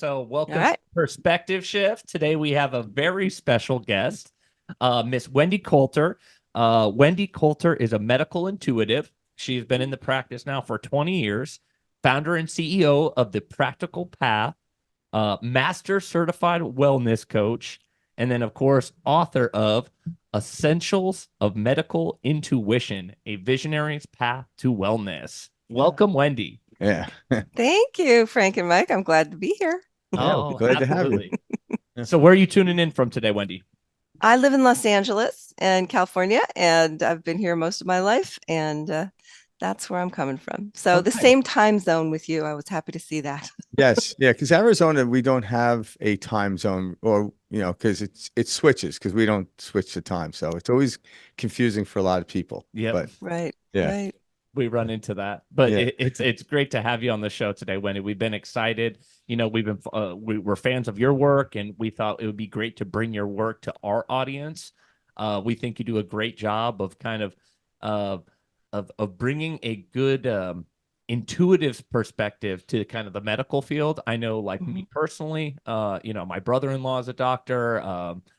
So All welcome to right. Perspective Shift. Today we have a very special guest, Miss Wendie Colter. Wendie Colter is a medical intuitive. She's been in the practice now for 20 years, founder and CEO of the Practical Path, master certified wellness coach, and then, of course, author of Essentials of Medical Intuition, a visionary's path to wellness. Welcome, Wendie. Yeah. Thank you, Frank and Mike. I'm glad to be here. Yeah, we'll be Oh, glad to have you. absolutely. So where are you tuning in from today, Wendie? I live in Los Angeles and California, and I've been here most of my life, and that's where I'm coming from. So Oh, the nice. same time zone with you. I was happy to see that. Yes. Yeah. Because Arizona, we don't have a time zone or, because it switches because we don't switch the time. So it's always confusing for a lot of people. Yep. But Right, yeah. right. We run into that, but Yeah. it's great to have you on the show today, Wendy. We've been excited. We're fans of your work, and we thought it would be great to bring your work to our audience. We think you do a great job of kind of uh, of bringing a good intuitive perspective to kind of the medical field. I know, like Mhm. me personally, my brother-in-law is a doctor.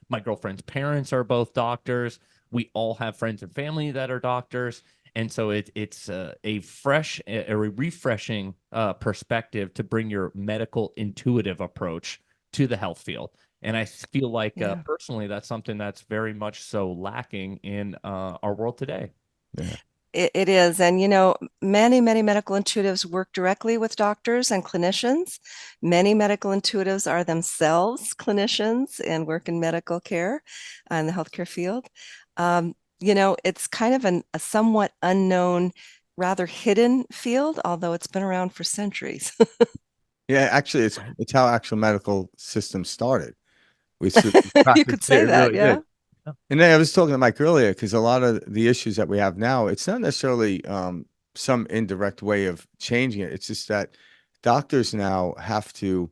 My girlfriend's parents are both doctors. We all have friends and family that are doctors, and so it's a fresh, a refreshing perspective to bring your medical intuitive approach to the health field. And I feel like Yeah. personally, that's something that's very much so lacking in our world today. Yeah. It is. And, many, many medical intuitives work directly with doctors and clinicians. Many medical intuitives are themselves clinicians and work in medical care in the healthcare field. It's kind of a somewhat unknown, rather hidden field, although it's been around for centuries. Yeah. Actually, it's how actual medical systems started. We You practiced could say it that, really yeah. did. And then I was talking to Mike earlier because a lot of the issues that we have now, it's not necessarily some indirect way of changing it. It's just that doctors now have to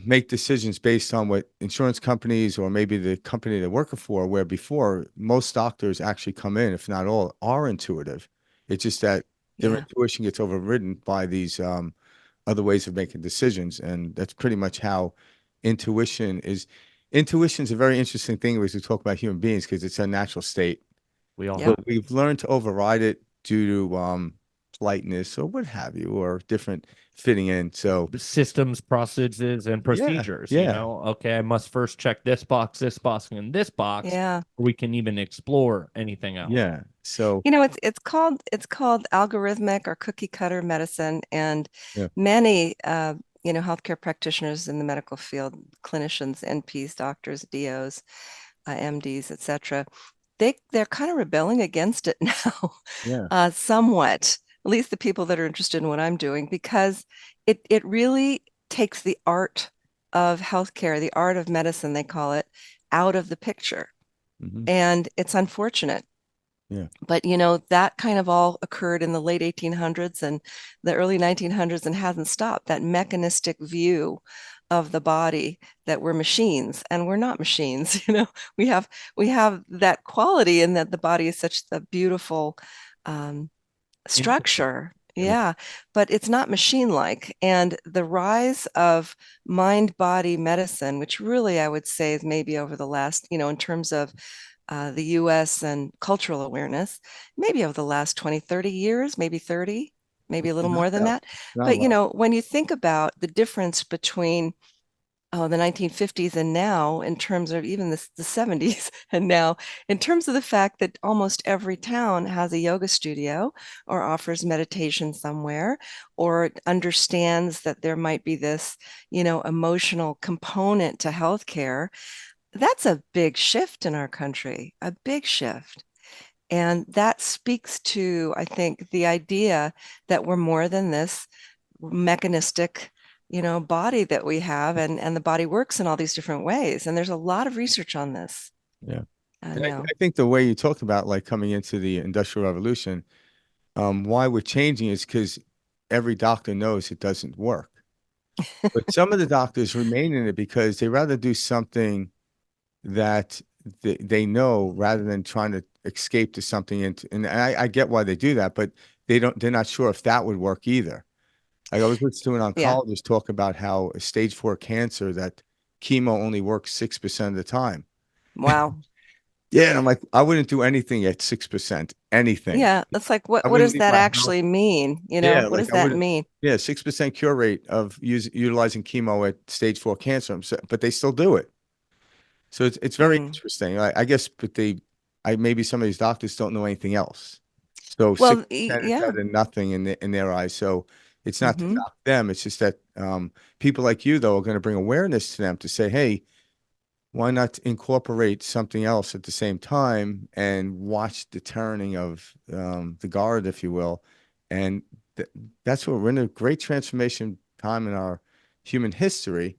make decisions based on what insurance companies or maybe the company they're working for, where before most doctors actually come in, if not all, are intuitive. It's just that their Yeah. intuition gets overridden by these other ways of making decisions. And that's pretty much how intuition is. Intuition is a very interesting thing as we talk about human beings because it's a natural state, We all Yep. have but we've learned to override it due to politeness or what have you, or different fitting in. So systems, processes, and yeah, procedures. yeah, Okay, I must first check this box, and this box. Yeah. We can even explore anything else. yeah. So It's called algorithmic or cookie cutter medicine, and yeah, many healthcare practitioners in the medical field, clinicians, NPs, doctors, DOs, MDs, etc. They're kind of rebelling against it now, yeah, somewhat. At least the people that are interested in what I'm doing, because it really takes the art of healthcare, the art of medicine, they call it, out of the picture, hmm and it's unfortunate. yeah, But that kind of all occurred in the late 1800s and the early 1900s and hasn't stopped. That mechanistic view of the body, that we're machines, and we're not machines. We have we have that quality in that the body is such a beautiful um, Intricate. structure. yeah, Yeah, but it's not machine-like. And the rise of mind-body medicine, which really I would say is maybe over the last, in terms of the US and cultural awareness, maybe over the last 20, 30 years, maybe 30, maybe a little not more than that, that. not But, well. when you think about the difference between the 1950s and now, in terms of even the 70s and now, in terms of the fact that almost every town has a yoga studio or offers meditation somewhere or understands that there might be this, emotional component to healthcare. That's a big shift in our country, a big shift. And that speaks to, I think, the idea that we're more than this mechanistic, body that we have, and the body works in all these different ways. And there's a lot of research on this Yeah. And I, now. I think the way you talked about like coming into the Industrial Revolution, why we're changing is because every doctor knows it doesn't work. But some of the doctors remain in it because they rather do something that they know rather than trying to escape to something. And I get why they do that, but they're not sure if that would work either. I always listen to an Yeah. oncologist talk about how a stage 4 cancer that chemo only works 6% of the time. Wow. Yeah, and I'm like, I wouldn't do anything at 6%, anything. Yeah. It's like, I what wouldn't does leave that my house. actually mean? Yeah, What like does I that wouldn't. mean? Yeah, 6% cure rate of utilizing chemo at stage 4 cancer, but they still do it. So it's very Hmm. interesting. I guess, but maybe some of these doctors don't know anything else. So Well, 6% is yeah. better than nothing in their eyes. So it's not to Hmm. knock them. It's just that people like you, though, are going to bring awareness to them to say, hey, why not incorporate something else at the same time and watch the turning of the guard, if you will. And th that's what we're in a great transformation time in our human history.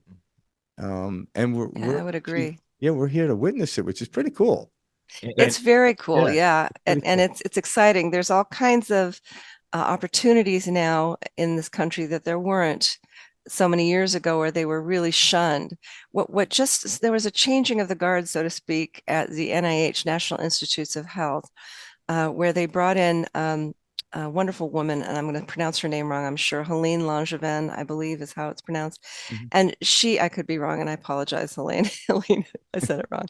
And Yeah, we're I would actually, agree. yeah, we're here to witness it, which is pretty cool. And It's very cool. Yeah, Yeah. it's pretty And cool. it's exciting. There's all kinds of opportunities now in this country that there weren't so many years ago, where they were really shunned. What just there was a changing of the guard, so to speak, at the NIH, National Institutes of Health, where they brought in a wonderful woman, and I'm going to pronounce her name wrong, I'm sure. Helene Langevin, I believe, is how it's pronounced. Mhm. And I could be wrong, and I apologize, Helene. Helene, I said it wrong.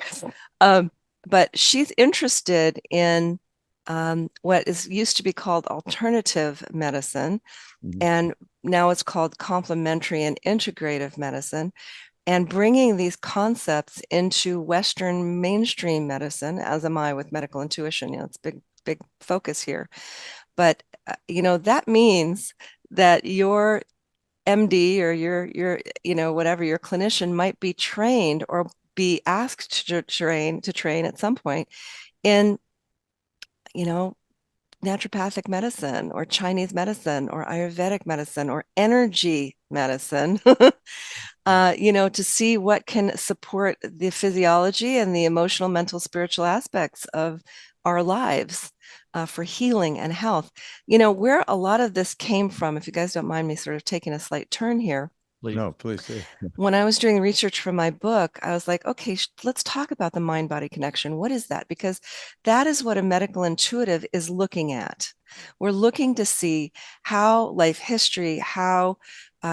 Um, but she's interested in what is used to be called alternative medicine, Mhm. and now it's called complementary and integrative medicine, and bringing these concepts into Western mainstream medicine, as am I with medical intuition. It's big focus here. But that means that your MD or your whatever, your clinician might be trained or be asked to train at some point in you know naturopathic medicine or Chinese medicine or Ayurvedic medicine or energy medicine, to see what can support the physiology and the emotional, mental, spiritual aspects of our lives, for healing and health. Where a lot of this came from, if you guys don't mind me sort of taking a slight turn here, please. No, please do. when I was doing research for my book, I was like, okay, let's talk about the mind body connection. What is that? Because that is what a medical intuitive is looking at. We're looking to see how life history, how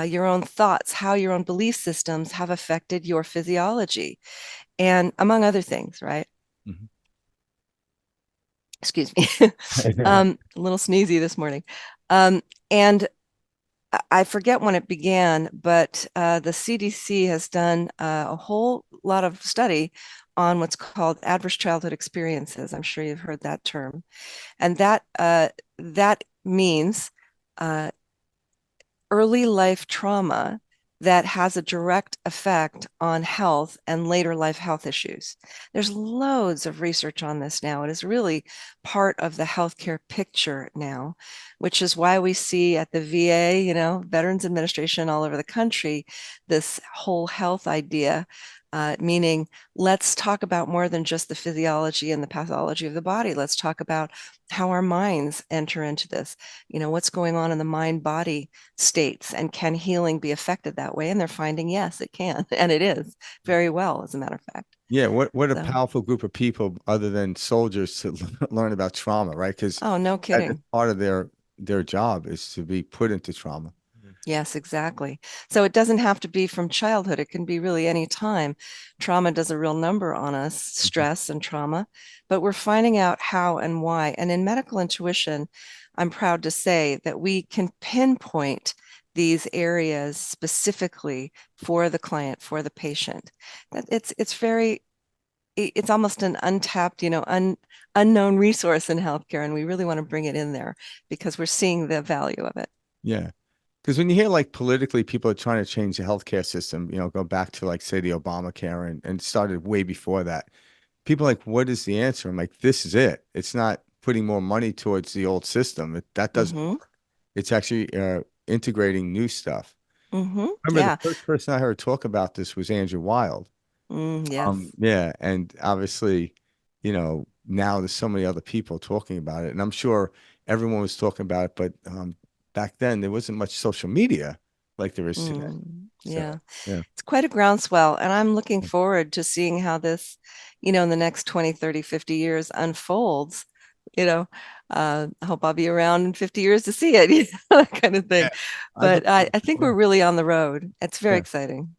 your own thoughts, how your own belief systems have affected your physiology, and among other things, right? Mhm. Excuse me. A little sneezy this morning. And I forget when it began, but the CDC has done a whole lot of study on what's called adverse childhood experiences. I'm sure you've heard that term, and that means uh, early life trauma that has a direct effect on health and later life health issues. There's loads of research on this now. It is really part of the healthcare picture now, which is why we see at the VA, Veterans Administration all over the country, this whole health idea, meaning let's talk about more than just the physiology and the pathology of the body. Let's talk about how our minds enter into this. What's going on in the mind body states, and can healing be affected that way? And they're finding, yes, it can. And it is very well, as a matter of fact. Yeah, what a So, powerful group of people other than soldiers to learn about trauma, right? Because oh, no that is kidding. part of their job is to be put into trauma. Yes, exactly. So it doesn't have to be from childhood. It can be really any time. Trauma does a real number on us, Mhm. stress and trauma, but we're finding out how and why. And in medical intuition, I'm proud to say that we can pinpoint these areas specifically for the client, for the patient. That it's almost an untapped, unknown resource in healthcare, and we really want to bring it in there because we're seeing the value of it. Yeah. Because when you hear like politically people are trying to change the healthcare system, go back to like say the Obamacare and started way before that. People are like, what is the answer? I'm like, this is it. It's not putting more money towards the old system. That doesn't Mm-hmm. work. It's actually integrating new stuff. Mm-hmm. Remember the Yeah. first person I heard talk about this was Andrew Wild. Yes. Yeah, and obviously, now there's so many other people talking about it, and I'm sure everyone was talking about it, but back then there wasn't much social media like there is today. Yeah. So, yeah. It's quite a groundswell, and I'm looking forward to seeing how this, in the next 20, 30, 50 years unfolds I hope I'll be around in 50 years to see it, that kind of thing. Yeah, I But believe I think it. we're really on the road. It's very Yeah. exciting.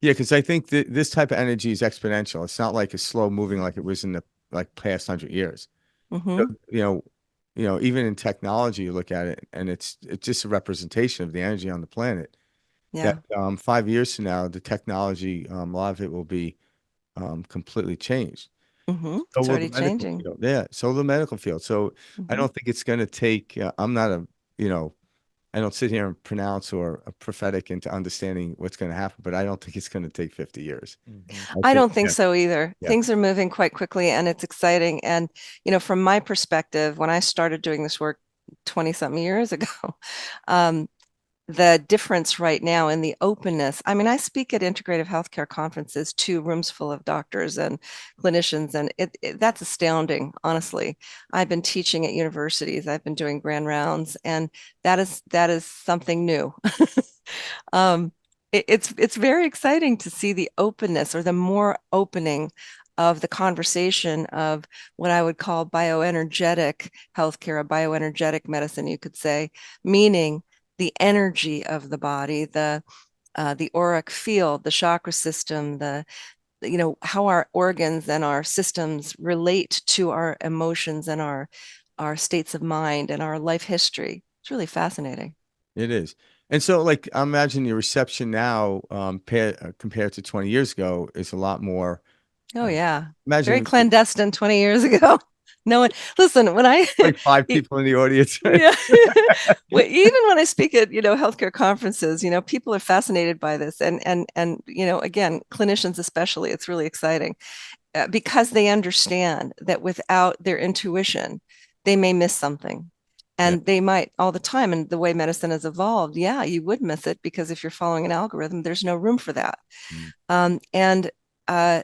Yeah, because I think that this type of energy is exponential. It's not like it's slow moving like it was in the like past 100 years. So, Hmm. even in technology, you look at it, and it's just a representation of the energy on the planet. Yeah. That 5 years from now, the technology, a lot of it will be completely changed. So It's will the already medical changing. field. Yeah, so will the medical field. So I Hmm. don't think it's going to take. I'm not I don't sit here and pronounce or a prophetic into understanding what's going to happen, but I don't think it's going to take 50 years. I I think, don't think yeah, so either. yeah, Things are moving quite quickly and it's exciting. And, from my perspective, when I started doing this work 20 something years ago, um, the difference right now in the openness. I mean, I speak at integrative healthcare conferences to rooms full of doctors and clinicians, and that's astounding, honestly. I've been teaching at universities, I've been doing grand rounds, and that is something new. um, it's very exciting to see the openness or the more opening of the conversation of what I would call bioenergetic healthcare, a bioenergetic medicine, you could say, meaning the energy of the body, the auric field, the chakra system, the how our organs and our systems relate to our emotions and our states of mind and our life history. It's really fascinating. it is. And so, like, I imagine your reception now, compared to 20 years ago, is a lot more. Oh Uh, yeah. Very imagine clandestine 20 years ago. No one, listen, when I, like five people in the audience. yeah, well, even when I speak at, healthcare conferences, people are fascinated by this. And, again, clinicians especially, it's really exciting because they understand that without their intuition, they may miss something. Yeah. And they might all the time. And the way medicine has evolved, yeah, you would miss it because if you're following an algorithm, there's no room for that. Mm. And uh,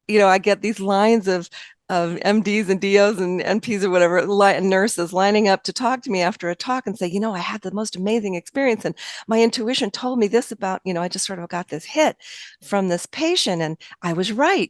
I get these lines of MDs and DOs and NPs or whatever, nurses lining up to talk to me after a talk and say, I had the most amazing experience. And my intuition told me this about, I just sort of got this hit from this patient and I was right.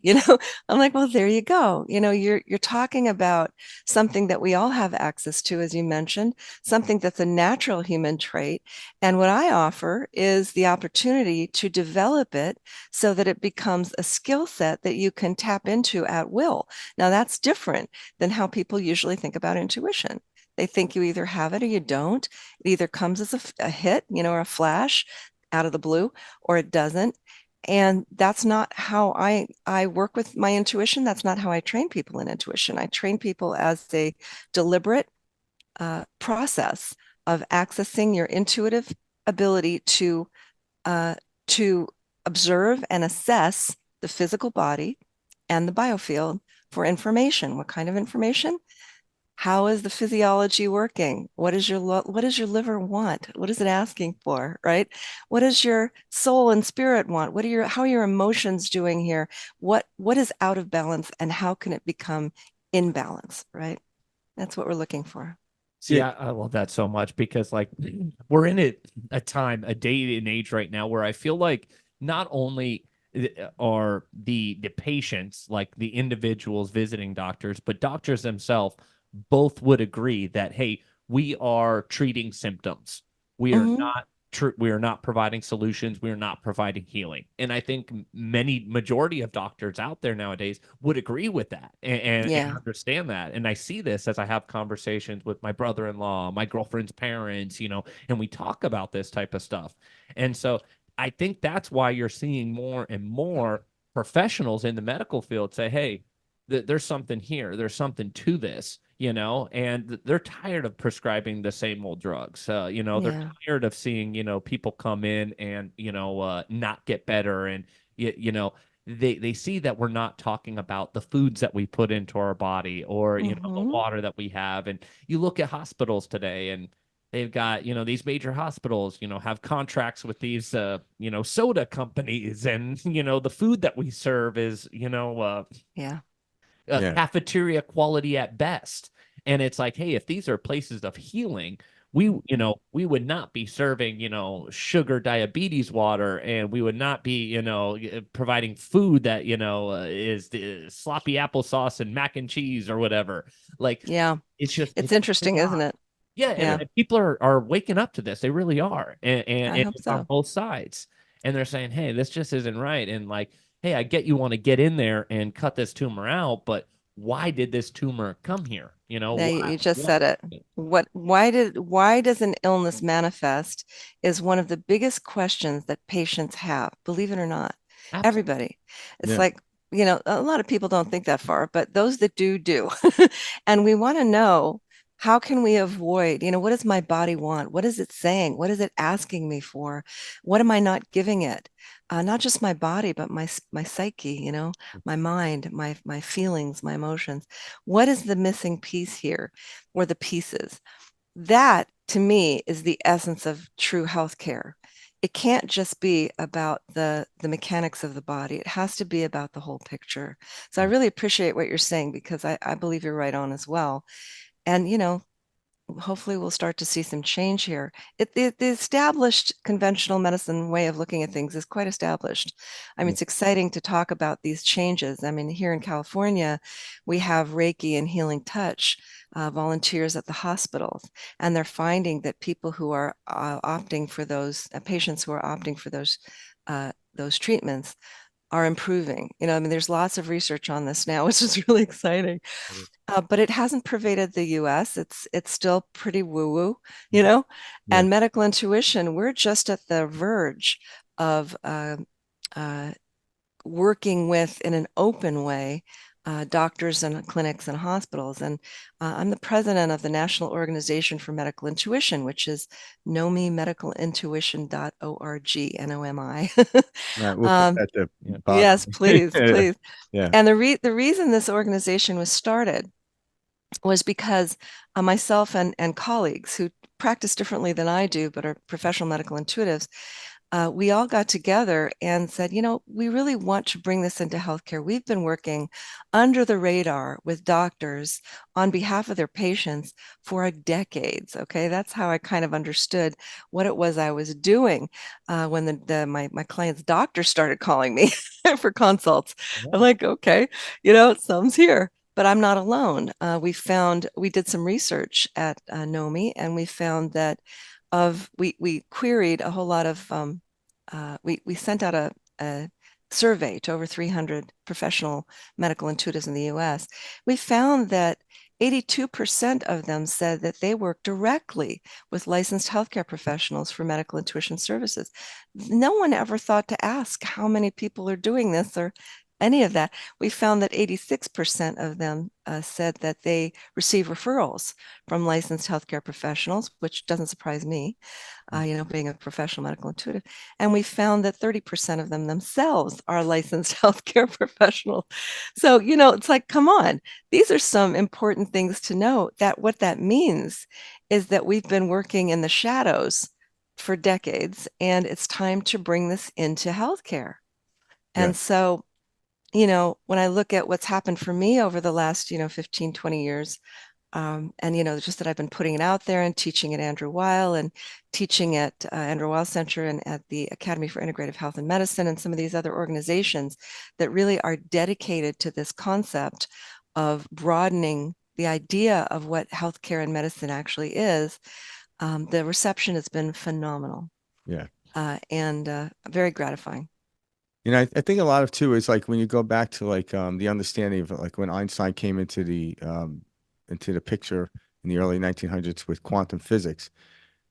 I'm like, well, there you go. You're talking about something that we all have access to, as you mentioned, something that's a natural human trait. And what I offer is the opportunity to develop it so that it becomes a skill set that you can tap into at will. Now, that's different than how people usually think about intuition. They think you either have it or you don't. It either comes as a hit, or a flash out of the blue, or it doesn't. And that's not how I work with my intuition. That's not how I train people in intuition. I train people as a deliberate process of accessing your intuitive ability uh, to observe and assess the physical body and the biofield for information. What kind of information? How is the physiology working? What does your liver want? What is it asking for, right? What does your soul and spirit want? How are your emotions doing here? What is out of balance and how can it become in balance, right? That's what we're looking for. See, Yeah. I love that so much because like we're in a day and age right now where I feel like not only are the patients, like the individuals visiting doctors, but doctors themselves both would agree that, hey, we are treating symptoms. We are Mm-hmm. not we are not providing solutions. We are not providing healing. And I think many majority of doctors out there nowadays would agree with that and Yeah. understand that. And I see this as I have conversations with my brother-in-law, my girlfriend's parents, and we talk about this type of stuff. And so I think that's why you're seeing more and more professionals in the medical field say, hey, there's something here. There's something to this, and they're tired of prescribing the same old drugs. They're Yeah. tired of seeing, people come in and, not get better. And, they see that we're not talking about the foods that we put into our body or, the Mm-hmm. water that we have. And you look at hospitals today and they've got, these major hospitals, have contracts with these, soda companies and, the food that we serve is, Yeah. Yeah. cafeteria quality at best. And it's like, hey, if these are places of healing, we would not be serving, sugar diabetes water, and we would not be, providing food that, is the sloppy applesauce and mac and cheese or whatever. Like, Yeah. it's just, It's it's interesting, not. isn't it? Yeah, Yeah. and people are waking up to this. They really are, I and hope it's on so. both sides. And they're saying, "Hey, this just isn't right." And like, "Hey, I get you want to get in there and cut this tumor out, but why did this tumor come here? Now Why? you just What?" said it. Why does an illness manifest is one of the biggest questions that patients have, believe it or not. Absolutely. Everybody. It's Yeah. like, a lot of people don't think that far, but those that do do. And we want to know, how can we avoid, what does my body want? What is it saying? What is it asking me for? What am I not giving it? Not just my body, but my psyche, my mind, my feelings, my emotions. What is the missing piece here, or the pieces? That to me is the essence of true healthcare. It can't just be about the mechanics of the body. It has to be about the whole picture. So I really appreciate what you're saying, because I believe you're right on as well. And hopefully we'll start to see some change here. The established conventional medicine way of looking at things is quite established. I mean, Yeah. it's exciting to talk about these changes. I mean, here in California, we have Reiki and healing touch volunteers at the hospitals, and they're finding that people who are opting for those patients who are opting for those treatments are improving. I mean, there's lots of research on this now, which is really exciting. But it hasn't pervaded the US. It's still pretty woo-woo, Yeah. and medical intuition, we're just at the verge of uh, working with, in an open way, doctors and clinics and hospitals. And I'm the president of the National Organization for Medical Intuition, which is nomimedicalintuition.org, NOMI. Right. We'll put Um, that at the Yeah. bottom. yes, please, Yeah. please. Yeah. And the reason this organization was started was because myself and colleagues who practice differently than I do, but are professional medical intuitives, we all got together and said, we really want to bring this into healthcare. We've been working under the radar with doctors on behalf of their patients for decades. Okay, that's how I kind of understood what it was I was doing when my client's doctor started calling me for consults. I'm Yeah. like, okay, some's here. But I'm not alone. We did some research at NOMI, and we found that we queried a whole lot of we sent out a survey to over 300 professional medical intuitives in the US. We found that 82% of them said that they work directly with licensed healthcare professionals for medical intuition services. No one ever thought to ask how many people are doing this or any of that. We found that 86% of them said that they receive referrals from licensed healthcare professionals, which doesn't surprise me, being a professional medical intuitive. And we found that 30% of them themselves are licensed healthcare professionals. So, it's like, come on, these are some important things to know. That what that means is that we've been working in the shadows for decades, and it's time to bring this into healthcare. Yeah. And so, when I look at what's happened for me over the last, 15, 20 years, and just that I've been putting it out there and teaching at Andrew Weil and teaching at Andrew Weil Center and at the Academy for Integrative Health and Medicine and some of these other organizations that really are dedicated to this concept of broadening the idea of what healthcare and medicine actually is. The reception has been phenomenal, Yeah. and very gratifying. I think a lot of too is like when you go back to like the understanding of like when Einstein came into the picture in the early 1900s with quantum physics.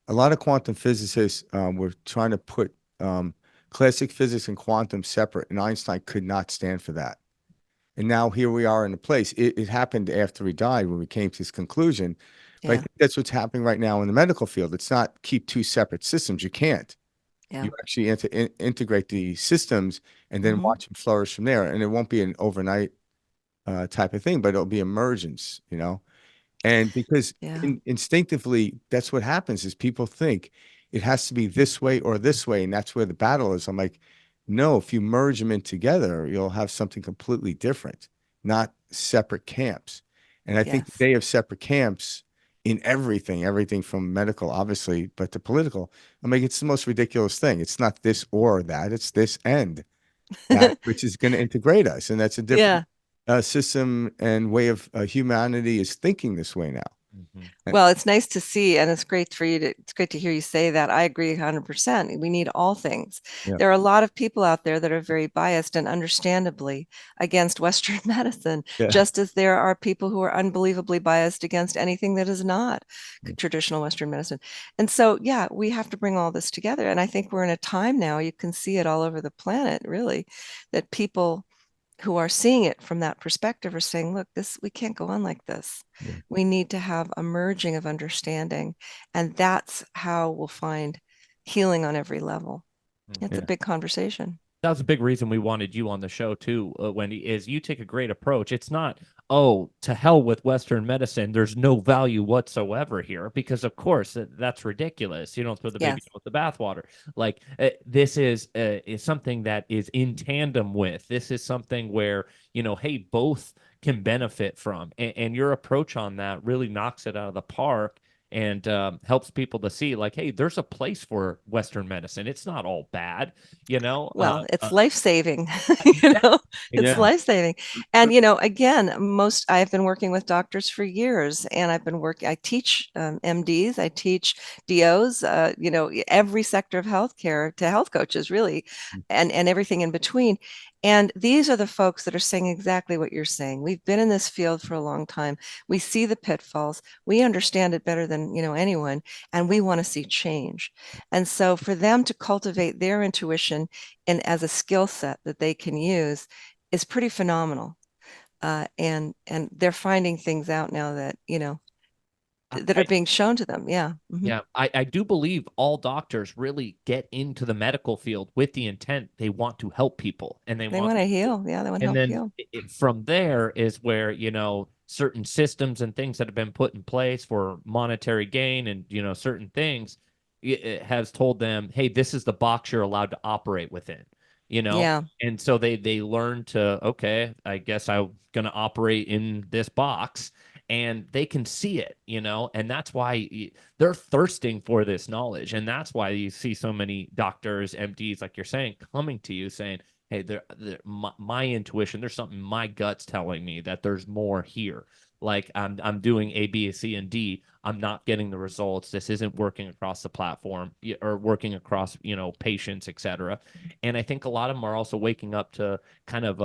A lot of quantum physicists were trying to put classic physics and quantum separate, and Einstein could not stand for that. And now here we are in a place. It happened after he died when we came to this conclusion. But I Yeah, think that's what's happening right now in the medical field. It's not keep two separate systems. You can't. yeah. You actually integrate the systems and then Hmm. watch them flourish from there. And it won't be an overnight type of thing, but it'll be emergence. And because Yeah. instinctively, that's what happens is people think it has to be this way or this way, and that's where the battle is. I'm like, no, if you merge them in together, you'll have something completely different, not separate camps. And I think the Yes. day of separate camps in everything from medical, obviously, but to political. I mean, it's the most ridiculous thing. It's not this or that, it's this and that, which is going to integrate us. And that's a different Yeah. system and way of humanity is thinking this way now. Mhm. Well, it's nice to see, and it's great for you to, it's great to hear you say that. I agree 100%. We need all things. Yeah. There are a lot of people out there that are very biased and understandably against Western medicine, Yeah. just as there are people who are unbelievably biased against anything that is not traditional Western medicine. And so, yeah, we have to bring all this together. And I think we're in a time now, you can see it all over the planet, really, that people who are seeing it from that perspective are saying, look, this, we can't go on like this. Yeah. We need to have a merging of understanding. And that's how we'll find healing on every level. It's a Yeah. big conversation. That was a big reason we wanted you on the show too, Wendie, is you take a great approach. It's not, oh, to hell with Western medicine. There's no value whatsoever here, because of course that's ridiculous. You don't throw the baby Yes. out with the bathwater. Like this is something that is in tandem with. This is something where, hey, both can benefit from, and your approach on that really knocks it out of the park and helps people to see like, hey, there's a place for Western medicine. It's not all bad, you know. Well, it's Uh, life-saving, exactly, it's Yeah. life-saving. And, again, I've been working with doctors for years and I teach MDs, I teach DOs, every sector of healthcare to health coaches, really, and everything in between. And these are the folks that are saying exactly what you're saying. We've been in this field for a long time. We see the pitfalls. We understand it better than, anyone, and we want to see change. And so for them to cultivate their intuition and as a skill set that they can use is pretty phenomenal. And they're finding things out now that, that are I, being shown to them. Yeah. Mhm. yeah, I do believe all doctors really get into the medical field with the intent they want to help people and they They want want to to heal. Yeah, they want to and help then heal. from there is where certain systems and things that have been put in place for monetary gain and certain things it has told them, hey, this is the box you're allowed to operate within, Yeah. and so they learn to, okay, I guess I'm gonna operate in this box, and they can see it, and that's why they're thirsting for this knowledge, and that's why you see so many doctors, MDs, like you're saying, coming to you saying, hey, my intuition, there's something my gut's telling me that there's more here. Like I'm doing A, B, C, and D. I'm not getting the results. This isn't working across the platform or working across, patients, etc. And I think a lot of them are also waking up to kind of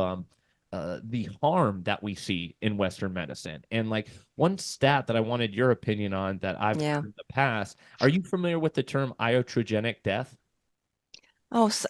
the harm that we see in Western medicine. And like one stat that I wanted your opinion on that I've Yeah. heard in the past, are you familiar with the term iatrogenic death? Oh, so,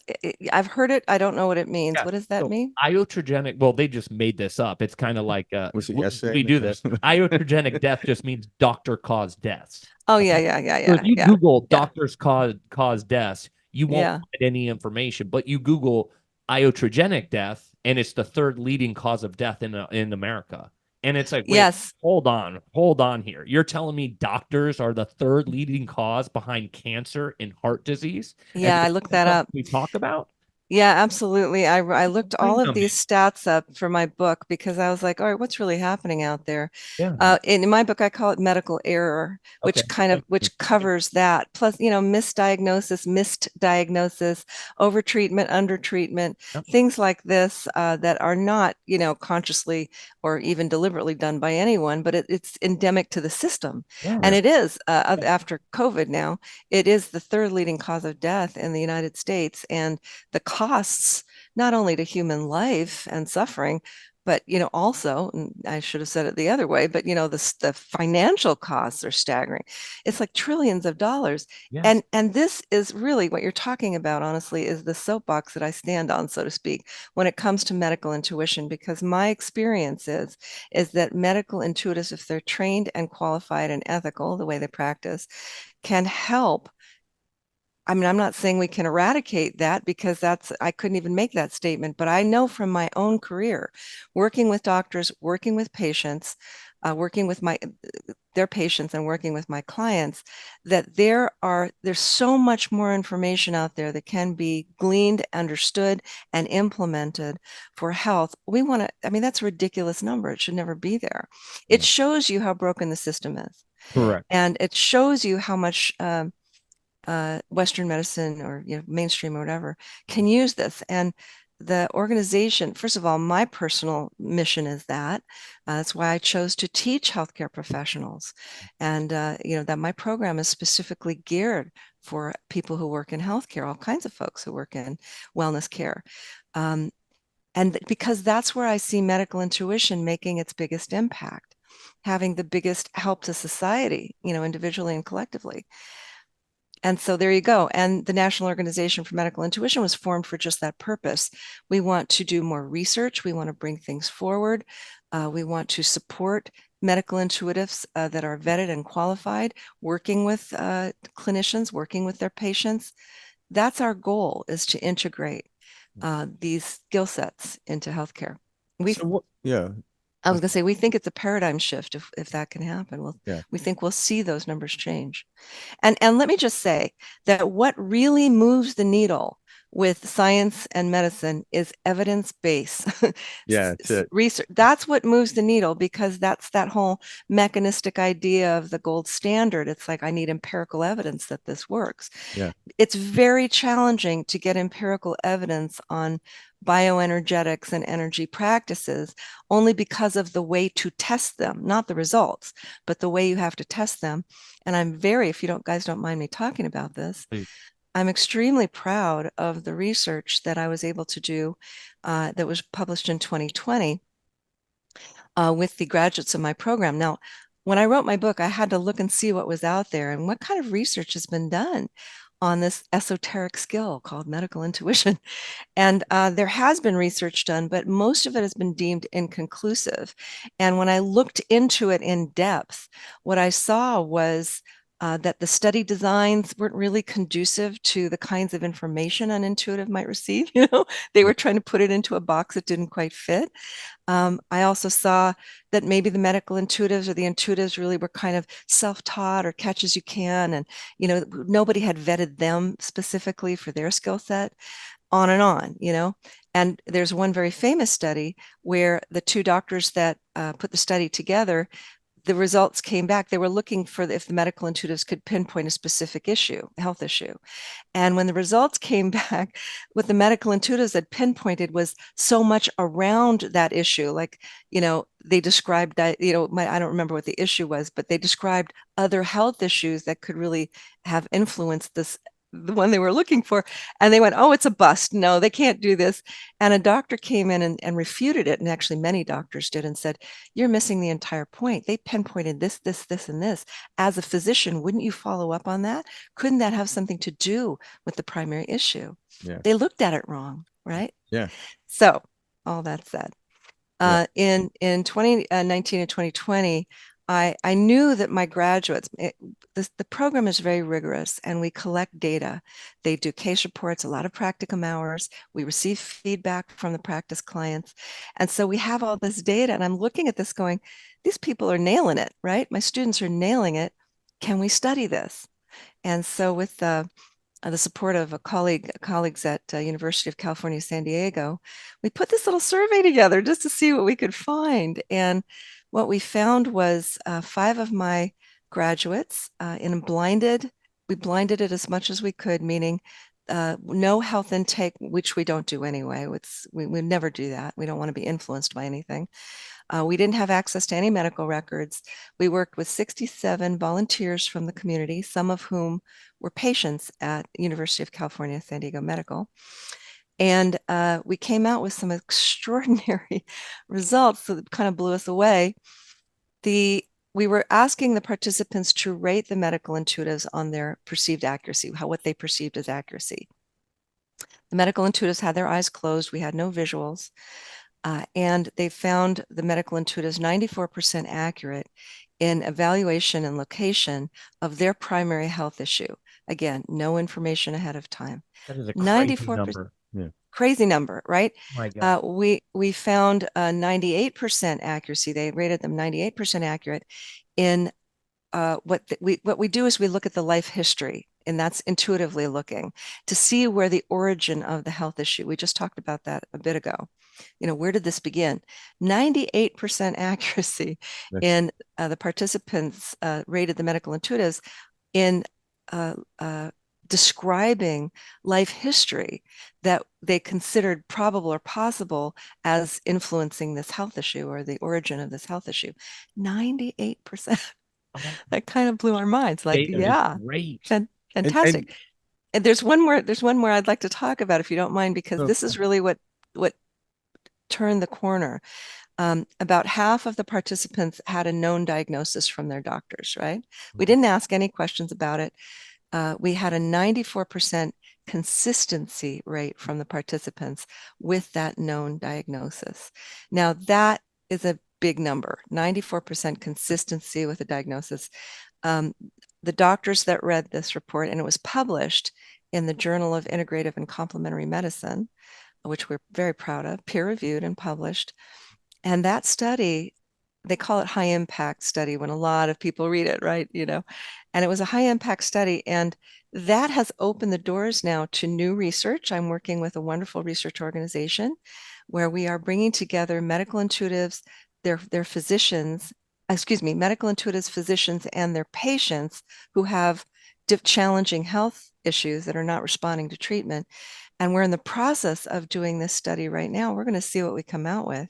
I've heard it. I don't know what it means. Yeah. What does that So mean? iatrogenic, well, they just made this up. It's kind of like Was it we yesterday? do this. Iatrogenic death just means doctor caused deaths. Oh, Okay. yeah, yeah, yeah, So if yeah, you yeah, Google yeah, doctors cause deaths, you won't yeah. find any information. But you Google iatrogenic death, and it's the third leading cause of death in America. And it's like, wait, Yes. hold on here. You're telling me doctors are the third leading cause behind cancer and heart disease, and Yeah, I this looked isn't that something up. we talk about? Yeah, absolutely. I looked all Mind of these numbing. stats up for my book because I was like, all right, what's really happening out there? Yeah. In my book, I call it medical error, Okay. which covers that. Plus, misdiagnosis, missed diagnosis, overtreatment, undertreatment, Yep. things like this that are not, consciously or even deliberately done by anyone, but it's endemic to the system. Yeah. And it is after COVID now, it is the third leading cause of death in the United States. And the costs, not only to human life and suffering, but also, and I should have said it the other way, but the financial costs are staggering. It's like trillions of dollars. Yes. And this is really what you're talking about, honestly, is the soapbox that I stand on, so to speak, when it comes to medical intuition, because my experience is that medical intuitives, if they're trained and qualified and ethical, the way they practice, can help. I mean, I'm not saying we can eradicate that because I couldn't even make that statement, but I know from my own career, working with doctors, working with patients, working with their patients and working with my clients, that there's so much more information out there that can be gleaned, understood, and implemented for health. I mean, that's a ridiculous number. It should never be there. It Yeah. shows you how broken the system is. Correct. And it shows you how much Western medicine or mainstream or whatever can use this. And the organization, first of all, my personal mission is that. That's why I chose to teach healthcare professionals, and that my program is specifically geared for people who work in healthcare, all kinds of folks who work in wellness care. And because that's where I see medical intuition making its biggest impact, having the biggest help to society, individually and collectively. And so there you go. And the National Organization for Medical Intuition was formed for just that purpose. We want to do more research. We want to bring things forward. We want to support medical intuitives that are vetted and qualified, working with clinicians, working with their patients. That's our goal, is to integrate these skill sets into healthcare. Yeah. I was going to say, we think it's a paradigm shift if that can happen. Yeah. We think we'll see those numbers change. And let me just say that what really moves the needle with science and medicine is evidence-based Yeah, that's it. research. That's what moves the needle, because that's that whole mechanistic idea of the gold standard. It's like, I need empirical evidence that this works. Yeah. It's very challenging to get empirical evidence on bioenergetics and energy practices, only because of the way to test them, not the results, but the way you have to test them. And if you guys don't mind me talking about this, Please. I'm extremely proud of the research that I was able to do that was published in 2020 with the graduates of my program. Now, when I wrote my book, I had to look and see what was out there and what kind of research has been done on this esoteric skill called medical intuition. And there has been research done, but most of it has been deemed inconclusive. And when I looked into it in depth, what I saw was that the study designs weren't really conducive to the kinds of information an intuitive might receive. They were trying to put it into a box that didn't quite fit. I also saw that maybe the medical intuitives or the intuitives really were kind of self-taught or catch as you can. And, nobody had vetted them specifically for their skill set, on and on. And there's one very famous study where the two doctors that put the study together, the results came back. They were looking for if the medical intuitives could pinpoint a specific issue, health issue. And when the results came back, what the medical intuitives had pinpointed was so much around that issue. Like, they described that, I don't remember what the issue was, but they described other health issues that could really have influenced the one they were looking for. And they went, oh, it's a bust. No, they can't do this. And a doctor came in and refuted it. And actually many doctors did, and said, you're missing the entire point. They pinpointed this, this, this, and this. As a physician, wouldn't you follow up on that? Couldn't that have something to do with the primary issue? Yeah. They looked at it wrong, right? Yeah. So all that said, in 2019 and 2020, I knew that my graduates, the program is very rigorous, and we collect data. They do case reports, a lot of practicum hours. We receive feedback from the practice clients. And so we have all this data, and I'm looking at this going, these people are nailing it, right? My students are nailing it. Can we study this? And so with the support of colleagues at University of California, San Diego, we put this little survey together just to see what we could find. And what we found was 5 of my graduates we blinded it as much as we could, meaning no health intake, which we don't do anyway. We never do that. We don't want to be influenced by anything. We didn't have access to any medical records. We worked with 67 volunteers from the community, some of whom were patients at University of California, San Diego Medical. And we came out with some extraordinary results that kind of blew us away. We were asking the participants to rate the medical intuitives on their perceived accuracy, what they perceived as accuracy. The medical intuitives had their eyes closed. We had no visuals. And they found the medical intuitives 94% accurate in evaluation and location of their primary health issue. Again, no information ahead of time. That is a crazy number. Yeah. Crazy number, right? My God. We found 98% accuracy. They rated them 98% accurate in what we do is we look at the life history, and that's intuitively looking to see where the origin of the health issue. We just talked about that a bit ago. where did this begin? 98% accuracy in the participants rated the medical intuitives in describing life history that they considered probable or possible as influencing this health issue or the origin of this health issue. 98%. That kind of blew our minds. Like, Data is yeah, great. fantastic. And there's one more I'd like to talk about, if you don't mind, because this is really what turned the corner. About half of the participants had a known diagnosis from their doctors, right? We didn't ask any questions about it. We had a 94% consistency rate from the participants with that known diagnosis. Now, that is a big number, 94% consistency with a diagnosis. The doctors that read this report, and it was published in the Journal of Integrative and Complementary Medicine, which we're very proud of, peer-reviewed and published. And that study, they call it high impact study when a lot of people read it, right? And it was a high impact study, and that has opened the doors now to new research. I'm working with a wonderful research organization where we are bringing together medical intuitives, their physicians, medical intuitives, physicians, and their patients who have challenging health issues that are not responding to treatment. And we're in the process of doing this study right now. We're going to see what we come out with.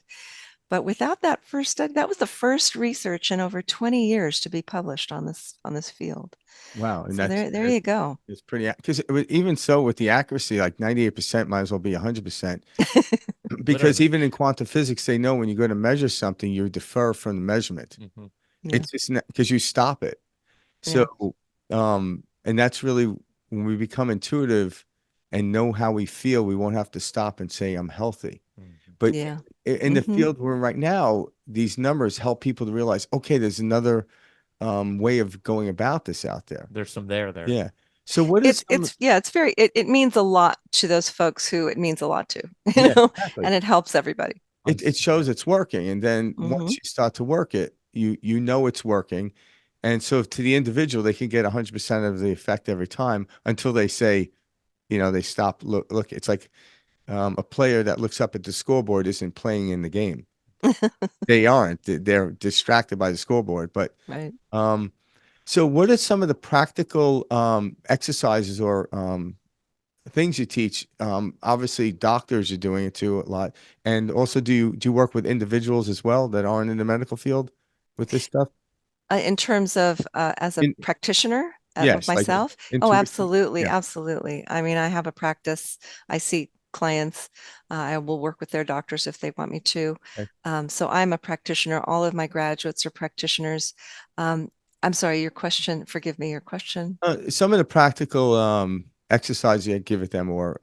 But without that first study, that was the first research in over 20 years to be published on this field. Wow. And so there you go. It's pretty, because even so with the accuracy, like 98% might as well be 100%. Because even in quantum physics, they know when you go to measure something, you defer from the measurement. It's just because you stop it. So, and that's really when we become intuitive and know how we feel, we won't have to stop and say, I'm healthy. But in the field we're in right now, these numbers help people to realize, okay, there's another way of going about this out there. There's some there. Yeah. So what is it means a lot to those folks who it means a lot to, exactly. And it helps everybody. It shows it's working. And then once you start to work it, you know it's working. And so to the individual, they can get 100% of the effect every time until they say, they stop. Look, it's like a player that looks up at the scoreboard isn't playing in the game. They aren't. They're distracted by the scoreboard. But right. So what are some of the practical exercises or things you teach? Obviously, doctors are doing it too a lot. And also, do you work with individuals as well that aren't in the medical field with this stuff? In terms of as a practitioner of myself? Absolutely. Yeah. Absolutely. I mean, I have a practice. I see clients. I will work with their doctors if they want me to. Okay. So I'm a practitioner. All of my graduates are practitioners. I'm sorry, your question, forgive me, your question. Some of the practical exercises you give with them or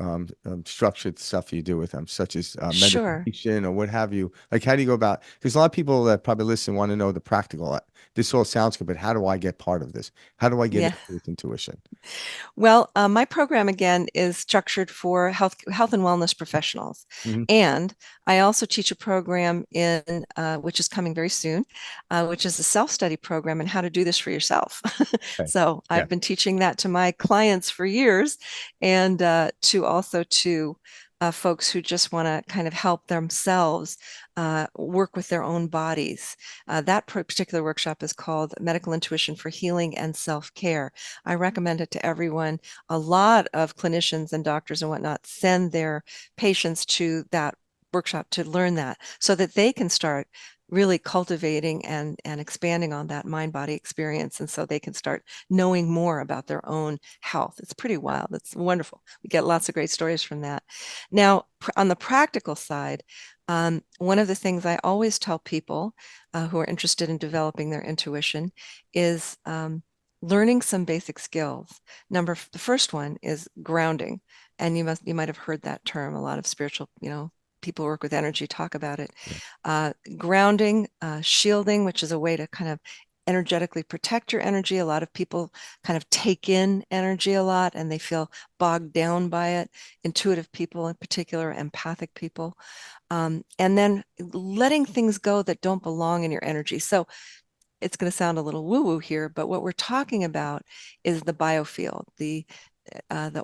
structured stuff you do with them, such as meditation or what have you. Like, how do you go about? Because a lot of people that probably listen want to know the practical. This all sounds good, but how do I get part of this? How do I get into intuition? Well, my program again is structured for health and wellness professionals, and I also teach a program in which is coming very soon, which is a self-study program and how to do this for yourself. So I've been teaching that to my clients for years, and to folks who just want to kind of help themselves work with their own bodies. That particular workshop is called Medical Intuition for Healing and Self-Care. I recommend it to everyone. A lot of clinicians and doctors and whatnot send their patients to that workshop to learn that so that they can start really cultivating and expanding on that mind-body experience. And so they can start knowing more about their own health. It's pretty wild. It's wonderful. We get lots of great stories from that. Now, on the practical side, one of the things I always tell people who are interested in developing their intuition is learning some basic skills. The first one is grounding. And you might have heard that term. A lot of spiritual, people work with energy talk about it. Grounding, shielding, which is a way to kind of energetically protect your energy. A lot of people kind of take in energy a lot and they feel bogged down by it. Intuitive people in particular, empathic people. And then letting things go that don't belong in your energy. So it's going to sound a little woo-woo here, but what we're talking about is the biofield, the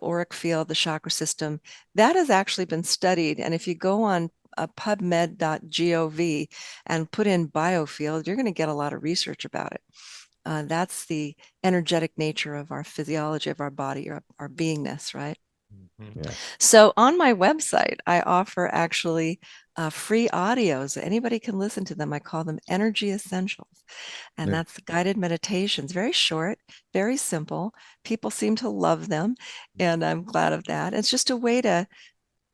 auric field, the chakra system. That has actually been studied. And if you go on PubMed.gov and put in biofield, you're going to get a lot of research about it. That's the energetic nature of our physiology of our body, our beingness, right? Yeah. So on my website, I offer actually free audios. Anybody can listen to them. I call them Energy Essentials. And Yeah. that's guided meditations, very short, very simple. People seem to love them. And I'm glad of that. It's just a way to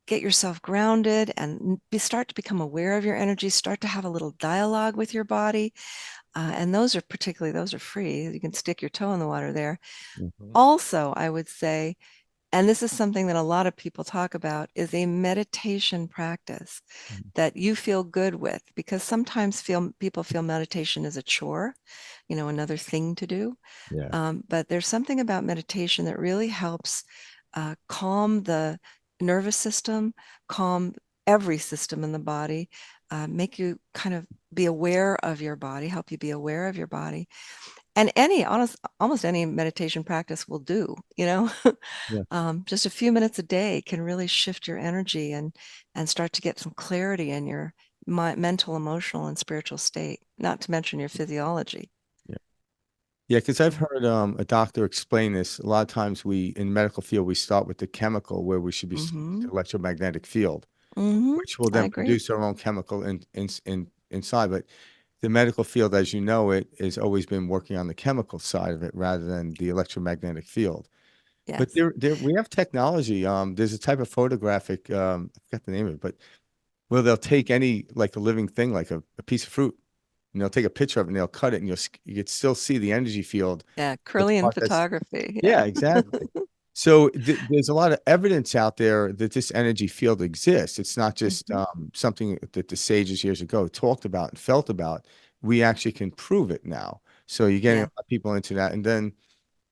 get yourself grounded and start to become aware of your energy, start to have a little dialogue with your body. And those are free. You can stick your toe in the water there. Mhm. Also, I would say, and this is something that a lot of people talk about, is a meditation practice Mhm. that you feel good with, because sometimes people feel meditation is a chore, another thing to do. Yeah. But there's something about meditation that really helps calm the nervous system, calm every system in the body, make you kind of be aware of your body, help you be aware of your body. And almost any meditation practice will do. Yeah. Just a few minutes a day can really shift your energy and start to get some clarity in your mental, emotional, and spiritual state, not to mention your physiology. Yeah. Yeah, because I've heard a doctor explain this. A lot of times in medical field, we start with the chemical where we should be Mm-hmm. the electromagnetic field, Mm-hmm. which will I then agree. produce our own chemical inside. But the medical field, as you know, it has always been working on the chemical side of it rather than the electromagnetic field. But Yes. there we have technology. There's a type of photographic, I forgot the name of it, but where they'll take any like a living thing, like a piece of fruit, and they'll take a picture of it and they'll cut it, and you could still see the energy field. Yeah. The Kirlian part that's photography. Yeah, Yeah. exactly. So there's a lot of evidence out there that this energy field exists. It's not just Mhm. something that the sages years ago talked about and felt about. We actually can prove it now. So you're getting a Yeah. lot of people into that. And then,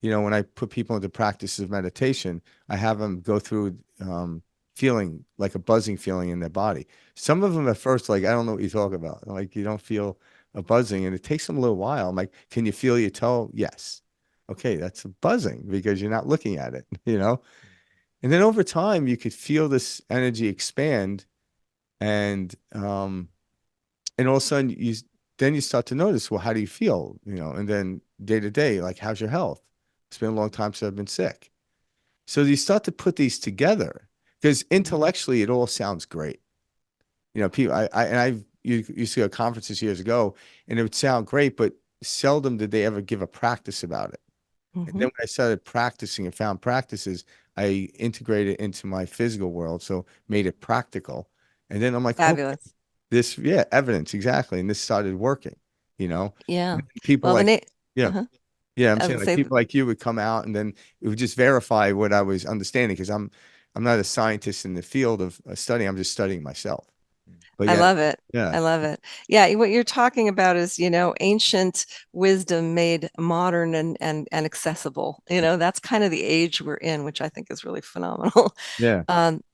when I put people into practices of meditation, I have them go through feeling like a buzzing feeling in their body. Some of them at first, like, I don't know what you talk about. Like, you don't feel a buzzing, and it takes them a little while. I'm like, can you feel your toe? Yes. Okay, that's a buzzing because you're not looking at it. And then over time, you could feel this energy expand, and all of a sudden then you start to notice, well, how do you feel? And then day to day, like, how's your health? It's been a long time since I've been sick. So you start to put these together because intellectually it all sounds great. People, you used to go to conferences years ago, and it would sound great, but seldom did they ever give a practice about it. And Mm-hmm. then when I started practicing and found practices, I integrated it into my physical world, so made it practical. And then I'm like, okay, Fabulous. yeah, evidence, exactly. And this started working, you know. Yeah. And people Well, like, yeah, uh-huh. yeah, I'm I saying would like say, people like you would come out and then it would just verify what I was understanding because I'm not a scientist in the field of studying. I'm just studying myself. But I yeah, love it. yeah, I love it. Yeah, what you're talking about is, ancient wisdom made modern and accessible. That's kind of the age we're in, which I think is really phenomenal. yeah,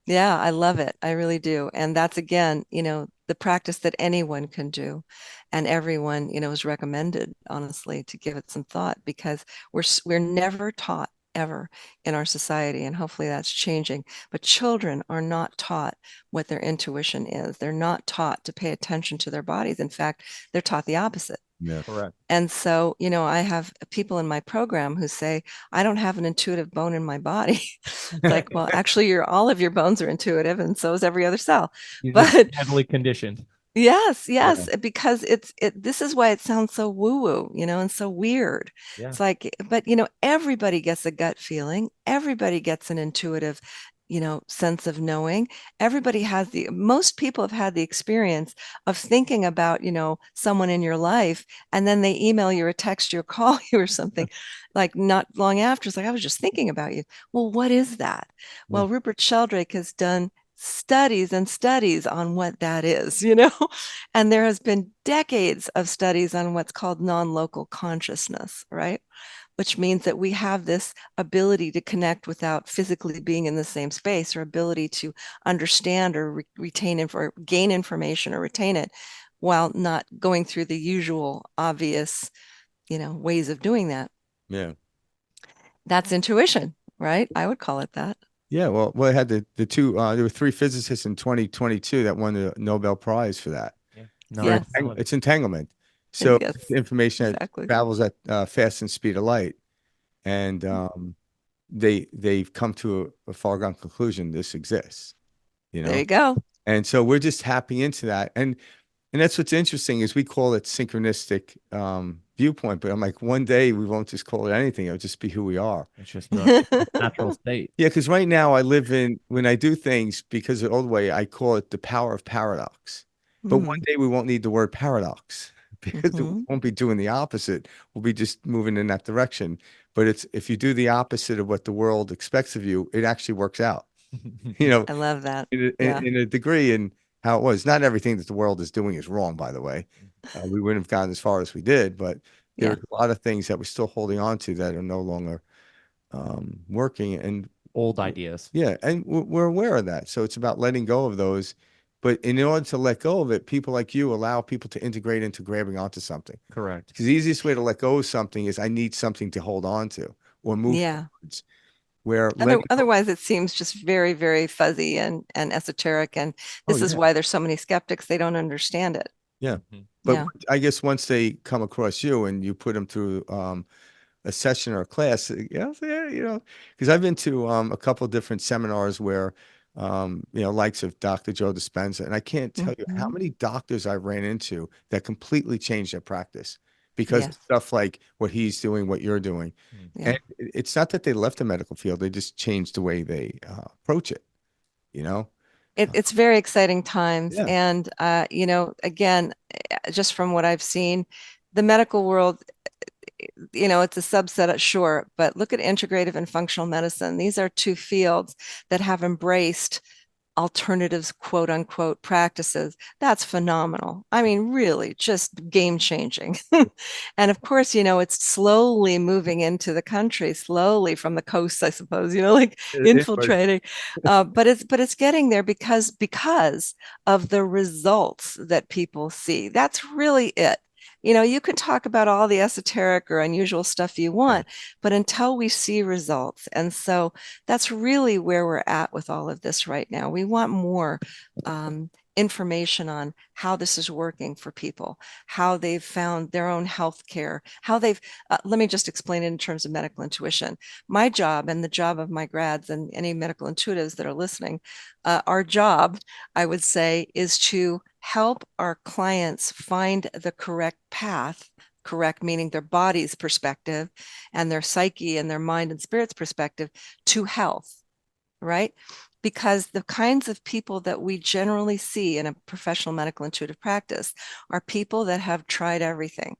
Yeah, I love it. I really do. And that's again, the practice that anyone can do. And everyone, is recommended, honestly, to give it some thought because we're never taught ever in our society. And hopefully that's changing. But children are not taught what their intuition is. They're not taught to pay attention to their bodies. In fact, they're taught the opposite. yeah, Correct. And so, I have people in my program who say, I don't have an intuitive bone in my body. It's like, well, actually, all of your bones are intuitive, and so is every other cell. You're just But heavily conditioned. yes, yeah, yes, because this is why it sounds so woo-woo, and so weird. Yeah. It's like, but everybody gets a gut feeling, everybody gets an intuitive, sense of knowing. Most people have had the experience of thinking about, someone in your life, and then they email you or text you or call you or something, like not long after. It's like, I was just thinking about you. Well, what is that? yeah, Well, Rupert Sheldrake has done studies and studies on what that is, and there has been decades of studies on what's called non-local consciousness, right? Which means that we have this ability to connect without physically being in the same space, or ability to understand or retain or gain information or retain it while not going through the usual obvious, ways of doing that. yeah. That's intuition, right? I would call it that. Yeah, well, I had the two. There were three physicists in 2022 that won the Nobel Prize for that. Yeah. No, Yes. It's entanglement. And So yes, it's information that exactly. travels at fast and speed of light, and they've come to a foregone conclusion. This exists, you There know, you go. and so we're just tapping into that, and that's what's interesting is we call it synchronistic viewpoint, but I'm like, one day we won't just call it anything; it'll just be who we are. it's just the natural state. Yeah, because right now I live in when I do things because of the old way, I call it the power of paradox. But one Mm, day we won't need the word paradox because we mhm. won't be doing the opposite. We'll be just moving in that direction. But it's if you do the opposite of what the world expects of you, it actually works out. You know, I love that. in Yeah. a degree, and how it was. Not everything that the world is doing is wrong, by the way. We wouldn't have gotten as far as we did, but Yeah. there's a lot of things that we're still holding on to that are no longer working. And Old ideas. yeah, and we're aware of that. So it's about letting go of those. But in order to let go of it, people like you allow people to integrate into grabbing onto something. Correct. Because the easiest way to let go of something is I need something to hold on to or move Yeah. towards. Where letting go, Otherwise, it seems just very, very fuzzy and esoteric. And oh this is yeah, why there's so many skeptics. They don't understand it. yeah. Mhm. But Yeah. I guess once they come across you and you put them through a session or a class, yeah, because I've been to a couple different seminars where, likes of Dr. Joe Dispenza, and I can't tell you how Mhm. many doctors I ran into that completely changed their practice because of Yes. stuff like what he's doing, what you're doing. Yeah. And it's not that they left the medical field, they just changed the way they approach it, you know? Uh, It's very exciting times. yeah. And, again, just from what I've seen, the medical world, it's a subset, sure, but look at integrative and functional medicine. These are two fields that have embraced alternatives, quote unquote, practices. That's phenomenal. I mean, really, just game changing. And of course, it's slowly moving into the country, slowly from the coast, I suppose, like But infiltrating. But it's getting there because of the results that people see. That's really it. You can talk about all the esoteric or unusual stuff you want, but until we see results. And so that's really where we're at with all of this right now. We want more information on how this is working for people, how they've found their own health care, let me just explain it in terms of medical intuition. My job and the job of my grads and any medical intuitives that are listening, our job, I would say, is to help our clients find the correct path. Correct, meaning their body's perspective and their psyche and their mind and spirit's perspective to health, right? Because the kinds of people that we generally see in a professional medical intuitive practice are people that have tried everything,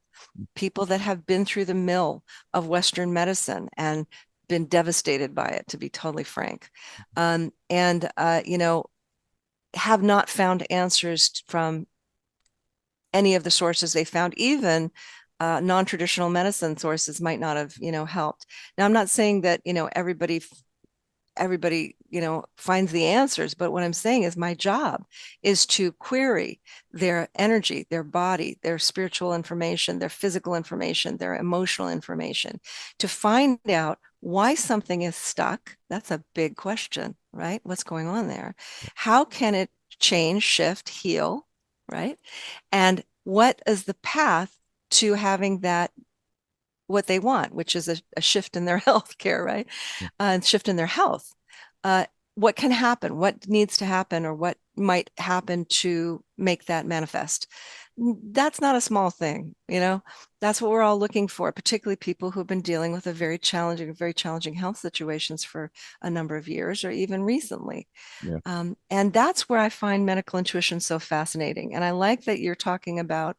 people that have been through the mill of Western medicine and been devastated by it, to be totally frank. And have not found answers from any of the sources they found, even non-traditional medicine sources might not have, helped. Now, I'm not saying that, everybody finds the answers, but what I'm saying is my job is to query their energy, their body, their spiritual information, their physical information, their emotional information, to find out why something is stuck. That's a big question, right? What's going on there? How can it change, shift, heal, right? And what is the path to having that what they want, which is a shift in their health care, right? And shift in their health. Uh, what can happen? What needs to happen, or what might happen to make that manifest? That's not a small thing, That's what we're all looking for, particularly people who've been dealing with very challenging health situations for a number of years, or even recently. Yeah. And that's where I find medical intuition so fascinating. And I like that you're talking about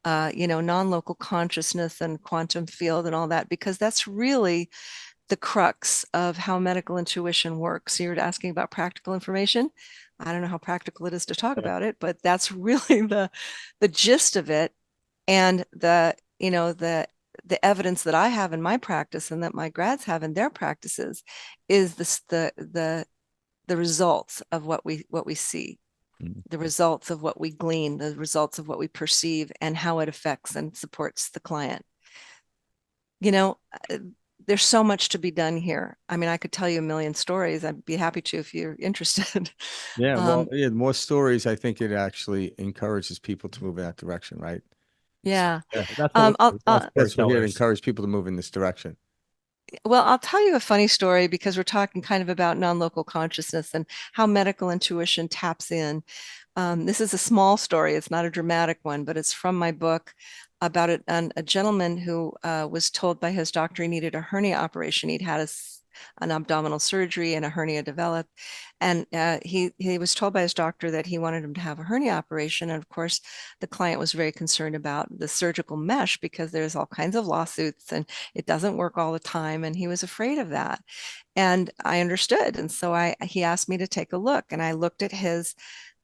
non-local consciousness and quantum field and all that, because that's really the crux of how medical intuition works. You're asking about practical information. I don't know how practical it is to talk about it, but that's really the gist of it. And the evidence that I have in my practice and that my grads have in their practices is the results of what we see, Mhm. the results of what we glean, the results of what we perceive, and how it affects and supports the client. You know, there's so much to be done here. I mean, I could tell you a million stories. I'd be happy to if you're interested. Yeah, well, Um, yeah, the more stories, I think it actually encourages people to move in that direction, right? So, yeah. yeah, That's what I'll, that's we're here to storytellers. encourage people to move in this direction. well, I'll tell you a funny story because we're talking kind of about non-local consciousness and how medical intuition taps in. This is a small story. It's not a dramatic one, but it's from my book about a gentleman who was told by his doctor he needed a hernia operation. He'd had an abdominal surgery and a hernia developed. And he was told by his doctor that he wanted him to have a hernia operation. And of course, the client was very concerned about the surgical mesh because there's all kinds of lawsuits and it doesn't work all the time. And he was afraid of that. And I understood. And so he asked me to take a look. And I looked at his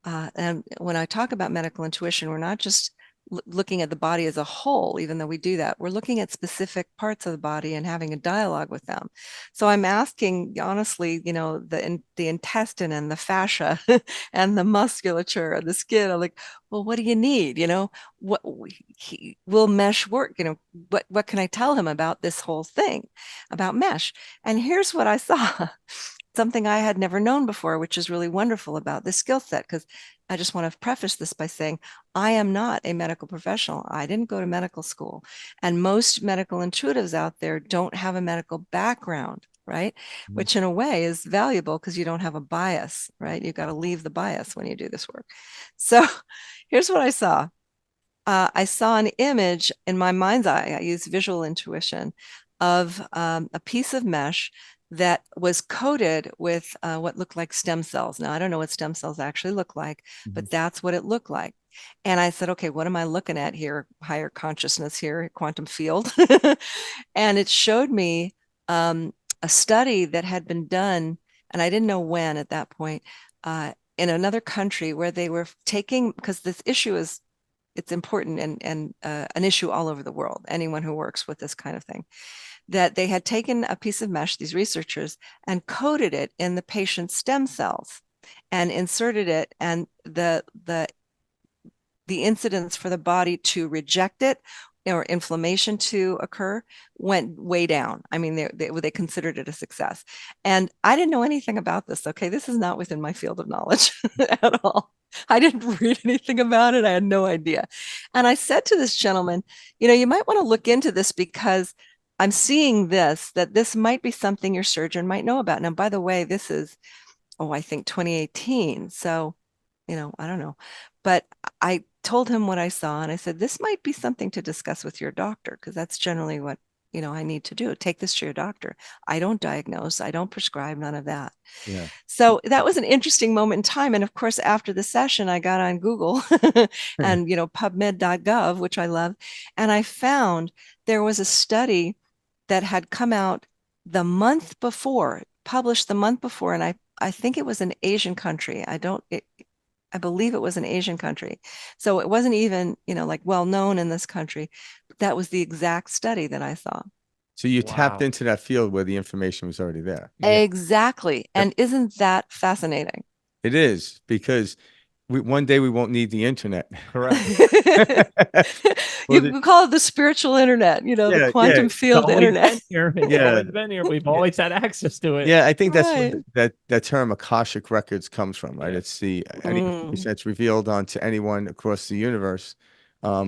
and when I talk about medical intuition, we're not just looking at the body as a whole, even though we do that. We're looking at specific parts of the body and having a dialogue with them. So I'm asking, honestly, the intestine and the fascia and the musculature and the skin. I'm like, well, what do you need? What will mesh work? What can I tell him about this whole thing about mesh? And here's what I saw. Something I had never known before, which is really wonderful about this skill set. Because I just want to preface this by saying I am not a medical professional. I didn't go to medical school. And most medical intuitives out there don't have a medical background, right? Mhm. Which in a way is valuable because you don't have a bias, right? You've got to leave the bias when you do this work. So here's what I saw. I saw an image in my mind's eye. I use visual intuition of a piece of mesh that was coated with what looked like stem cells. Now, I don't know what stem cells actually look like, Mhm. but that's what it looked like. And I said, okay, what am I looking at here? Higher consciousness here, quantum field. And it showed me a study that had been done, and I didn't know when at that point, in another country where they were taking, because this issue is it's important and an issue all over the world, anyone who works with this kind of thing, that they had taken a piece of mesh, these researchers, and coated it in the patient's stem cells and inserted it, and the incidence for the body to reject it or inflammation to occur went way down. I mean, they considered it a success. And I didn't know anything about this. Okay, this is not within my field of knowledge at all. I didn't read anything about it. I had no idea. And I said to this gentleman, you might want to look into this because I'm seeing that this might be something your surgeon might know about. Now, by the way, this is, I think 2018. So, I don't know. But I told him what I saw and I said, this might be something to discuss with your doctor because that's generally what, I need to do. Take this to your doctor. I don't diagnose, I don't prescribe, none of that. Yeah. So that was an interesting moment in time. And of course, after the session, I got on Google and, PubMed.gov, which I love. And I found there was a study that had come out the month before, published the month before. And I think it was an Asian country. I believe it was an Asian country. So it wasn't even, like well known in this country. That was the exact study that I saw. So you tapped Wow. into that field where the information was already there. Yeah. Exactly. Yep. And isn't that fascinating? It is because one day we won't need the internet. Correct. Well, You can call it the spiritual internet, the yeah, quantum It's field always internet. been here. It's yeah, always been here. We've always had access to it. yeah. I think that's where Right. that term Akashic records comes from, right? Yeah. It's the any Mm, information that's revealed onto anyone across the universe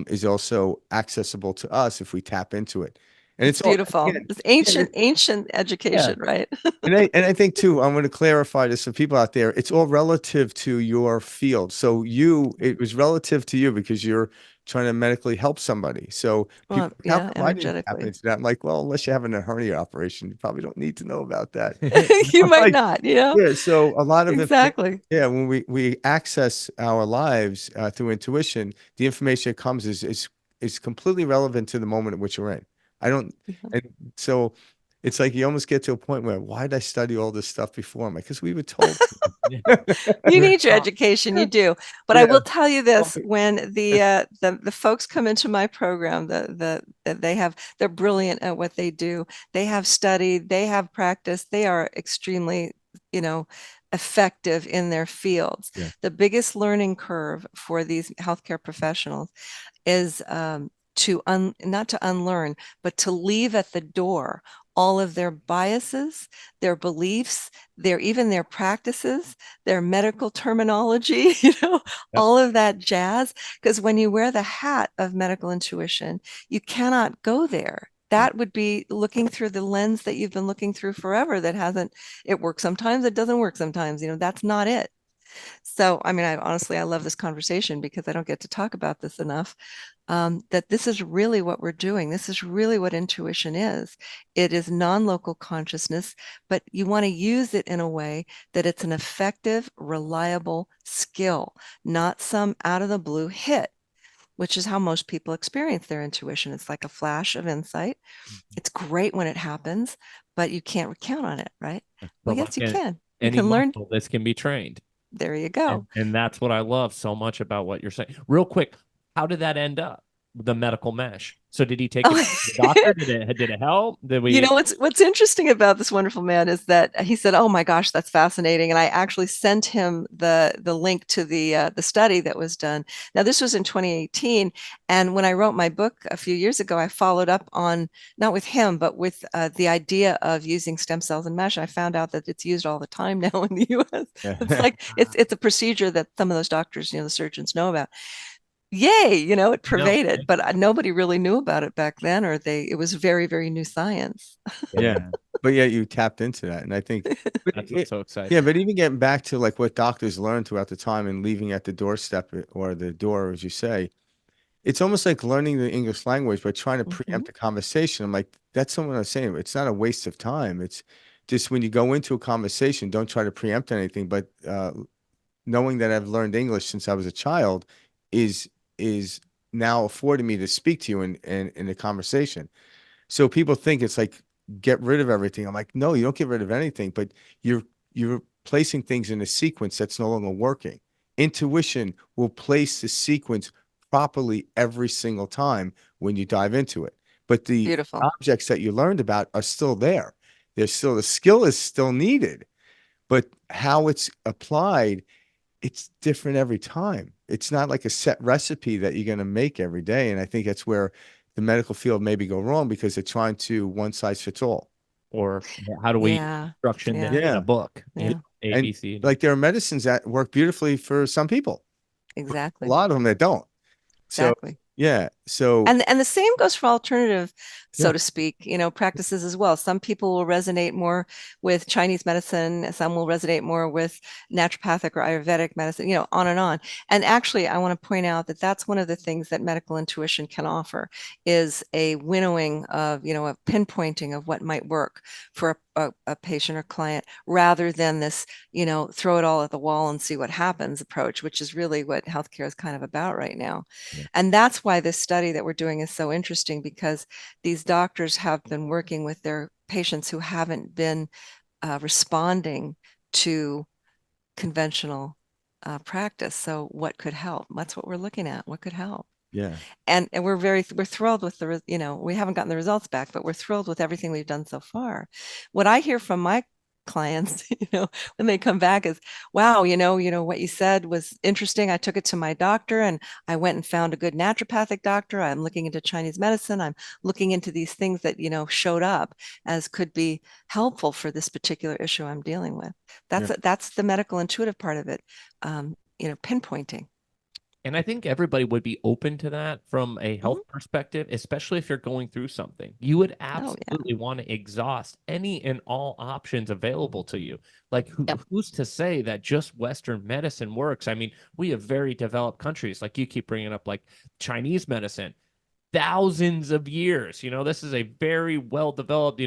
is also accessible to us if we tap into it. And it's it's all beautiful. again, It's yeah, ancient yeah. education, right? And I think too, I'm going to clarify this for people out there. It's all relative to your field. So it was relative to you because you're trying to medically help somebody. So Well, people, how yeah, come I didn't tap energetically. into that? I'm like, well, unless you're having a hernia operation, you probably don't need to know about that. You might Like, not, yeah. So a lot of it, Exactly. yeah, when we access our lives through intuition, the information that comes is completely relevant to the moment in which you're in. I don't, Yeah. and so it's like you almost get to a point where why did I study all this stuff before? I'm like, because we were told. Yeah. You We're need your taught. education, you do. But I Yeah. will tell you Well, this: when the folks come into my program, they're brilliant at what they do. They have studied, they have practiced, they are extremely, you know, effective in their fields. Yeah. The biggest learning curve for these healthcare professionals is not to unlearn, but to leave at the door all of their biases, their beliefs, even their practices, their medical terminology, all of that jazz. Because when you wear the hat of medical intuition, you cannot go there. That would be looking through the lens that you've been looking through forever that hasn't, it works sometimes, it doesn't work sometimes, that's not it. So, I mean, I love this conversation because I don't get to talk about this enough. That this is really what we're doing. This is really what intuition is. It is non-local consciousness, but you want to use it in a way that it's an effective, reliable skill, not some out of the blue hit, which is how most people experience their intuition. It's like a flash of insight. It's great when it happens, but you can't count on it, right? Well, But yes, you like can. You any can learn. muscle, this can be trained. There you go. And that's what I love so much about what you're saying. Real quick, how did that end up? The medical mesh. So did he take it Oh. to the doctor? Did it help? Did we What's interesting about this wonderful man is that he said, "Oh my gosh, that's fascinating," and I actually sent him the link to the study that was done. Now this was in 2018, and when I wrote my book a few years ago, I followed up on not with him, but with the idea of using stem cells and mesh. I found out that it's used all the time now in the U.S. It's like it's a procedure that some of those doctors, the surgeons know about. Yay, it No. pervaded, but nobody really knew about it back then, or it was very, very new science. Yeah. But yet you tapped into that. And I think, but That's what's so exciting. yeah, but even getting back to like what doctors learned throughout the time and leaving at the doorstep or the door, as you say, it's almost like learning the English language, but trying to preempt a conversation. I'm like, that's what I'm saying. It's not a waste of time. It's just when you go into a conversation, don't try to preempt anything. But knowing that I've learned English since I was a child is is now affording me to speak to you in a conversation. So people think it's like get rid of everything. I'm like, no, you don't get rid of anything, but you're placing things in a sequence that's no longer working. Intuition will place the sequence properly every single time when you dive into it. But the Beautiful. objects that you learned about are still there. There's still the skill is still needed, but how it's applied, it's different every time. It's not like a set recipe that you're going to make every day. And I think that's where the medical field maybe go wrong because they're trying to one size fits all. Or how do we Yeah. instruction Yeah. this in Yeah. a book? Yeah. A, And B, C. like there are medicines that work beautifully for some people, a Exactly. lot of them that don't. So, Exactly. yeah. So, And the same goes for alternative, so yeah. to speak, practices as well. Some people will resonate more with Chinese medicine, some will resonate more with naturopathic or Ayurvedic medicine, on and on. And actually, I want to point out that that's one of the things that medical intuition can offer is a winnowing of, a pinpointing of what might work for a patient or client rather than this, throw it all at the wall and see what happens approach, which is really what healthcare is kind of about right now. Yeah. And that's why this study that we're doing is so interesting because these doctors have been working with their patients who haven't been responding to conventional practice. So what could help? That's what we're looking at. What could help? Yeah. And we're thrilled with we haven't gotten the results back, but we're thrilled with everything we've done so far. What I hear from my clients, when they come back is, wow, what you said was interesting. I took it to my doctor and I went and found a good naturopathic doctor. I'm looking into Chinese medicine. I'm looking into these things that, showed up as could be helpful for this particular issue I'm dealing with. That's the medical intuitive part of it. Pinpointing. And I think everybody would be open to that from a health Mhm. perspective, especially if you're going through something. You would Oh, yeah. absolutely want to exhaust any and all options available to you. Like Yep. who's to say that just Western medicine works? I mean, we have very developed countries, like you keep bringing up, like Chinese medicine, thousands of years. This is a very well developed,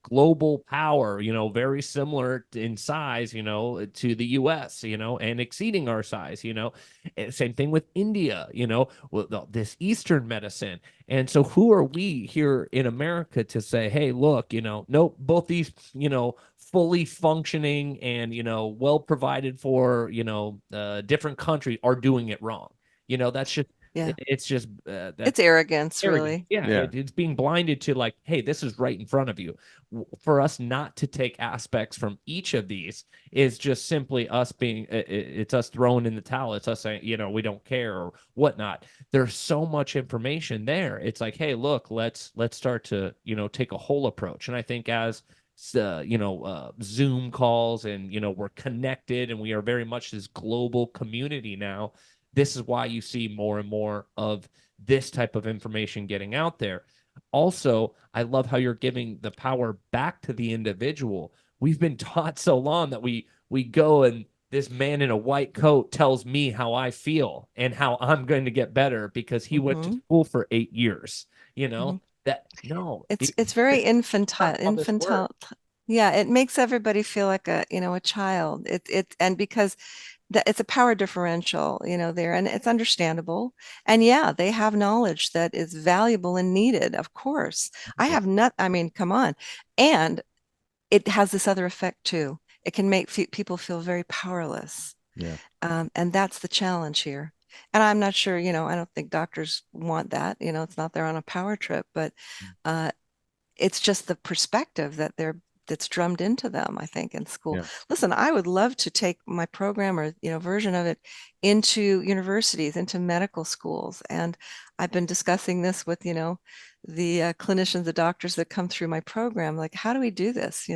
global power, very similar in size, to the US, and exceeding our size, And same thing with India, with this Eastern medicine. And so who are we here in America to say, hey, look, nope, both these, fully functioning and, well provided for, different countries are doing it wrong. That's just Yeah. It's just It's that's arrogance, arrogant. really. Yeah, Yeah. it's being blinded to like, hey, this is right in front of you. For us not to take aspects from each of these is just simply us being, it's us throwing in the towel. It's us saying, we don't care or whatnot. There's so much information there. It's like, hey, look, let's start to, take a whole approach. And I think as Zoom calls and, we're connected and we are very much this global community now. This is why you see more and more of this type of information getting out there. Also, I love how you're giving the power back to the individual. We've been taught so long that we go and this man in a white coat tells me how I feel and how I'm going to get better because he went to Mhm. school for 8 years. Mhm. That no, It's very infantile, not how this works. Yeah, it makes everybody feel like a child. And because it's a power differential, there, and it's understandable. And yeah, they have knowledge that is valuable and needed, of course. I have not, I mean, come on. And it has this other effect too. It can make people feel very powerless. Yeah. And that's the challenge here. And I'm not sure, I don't think doctors want that. It's not they're on a power trip, but uh, it's just the perspective that's drummed into them, I think, in school. Yeah. Listen, I would love to take my program or version of it into universities, into medical schools, and I've been discussing this with the clinicians, the doctors that come through my program. Like, how do we do this?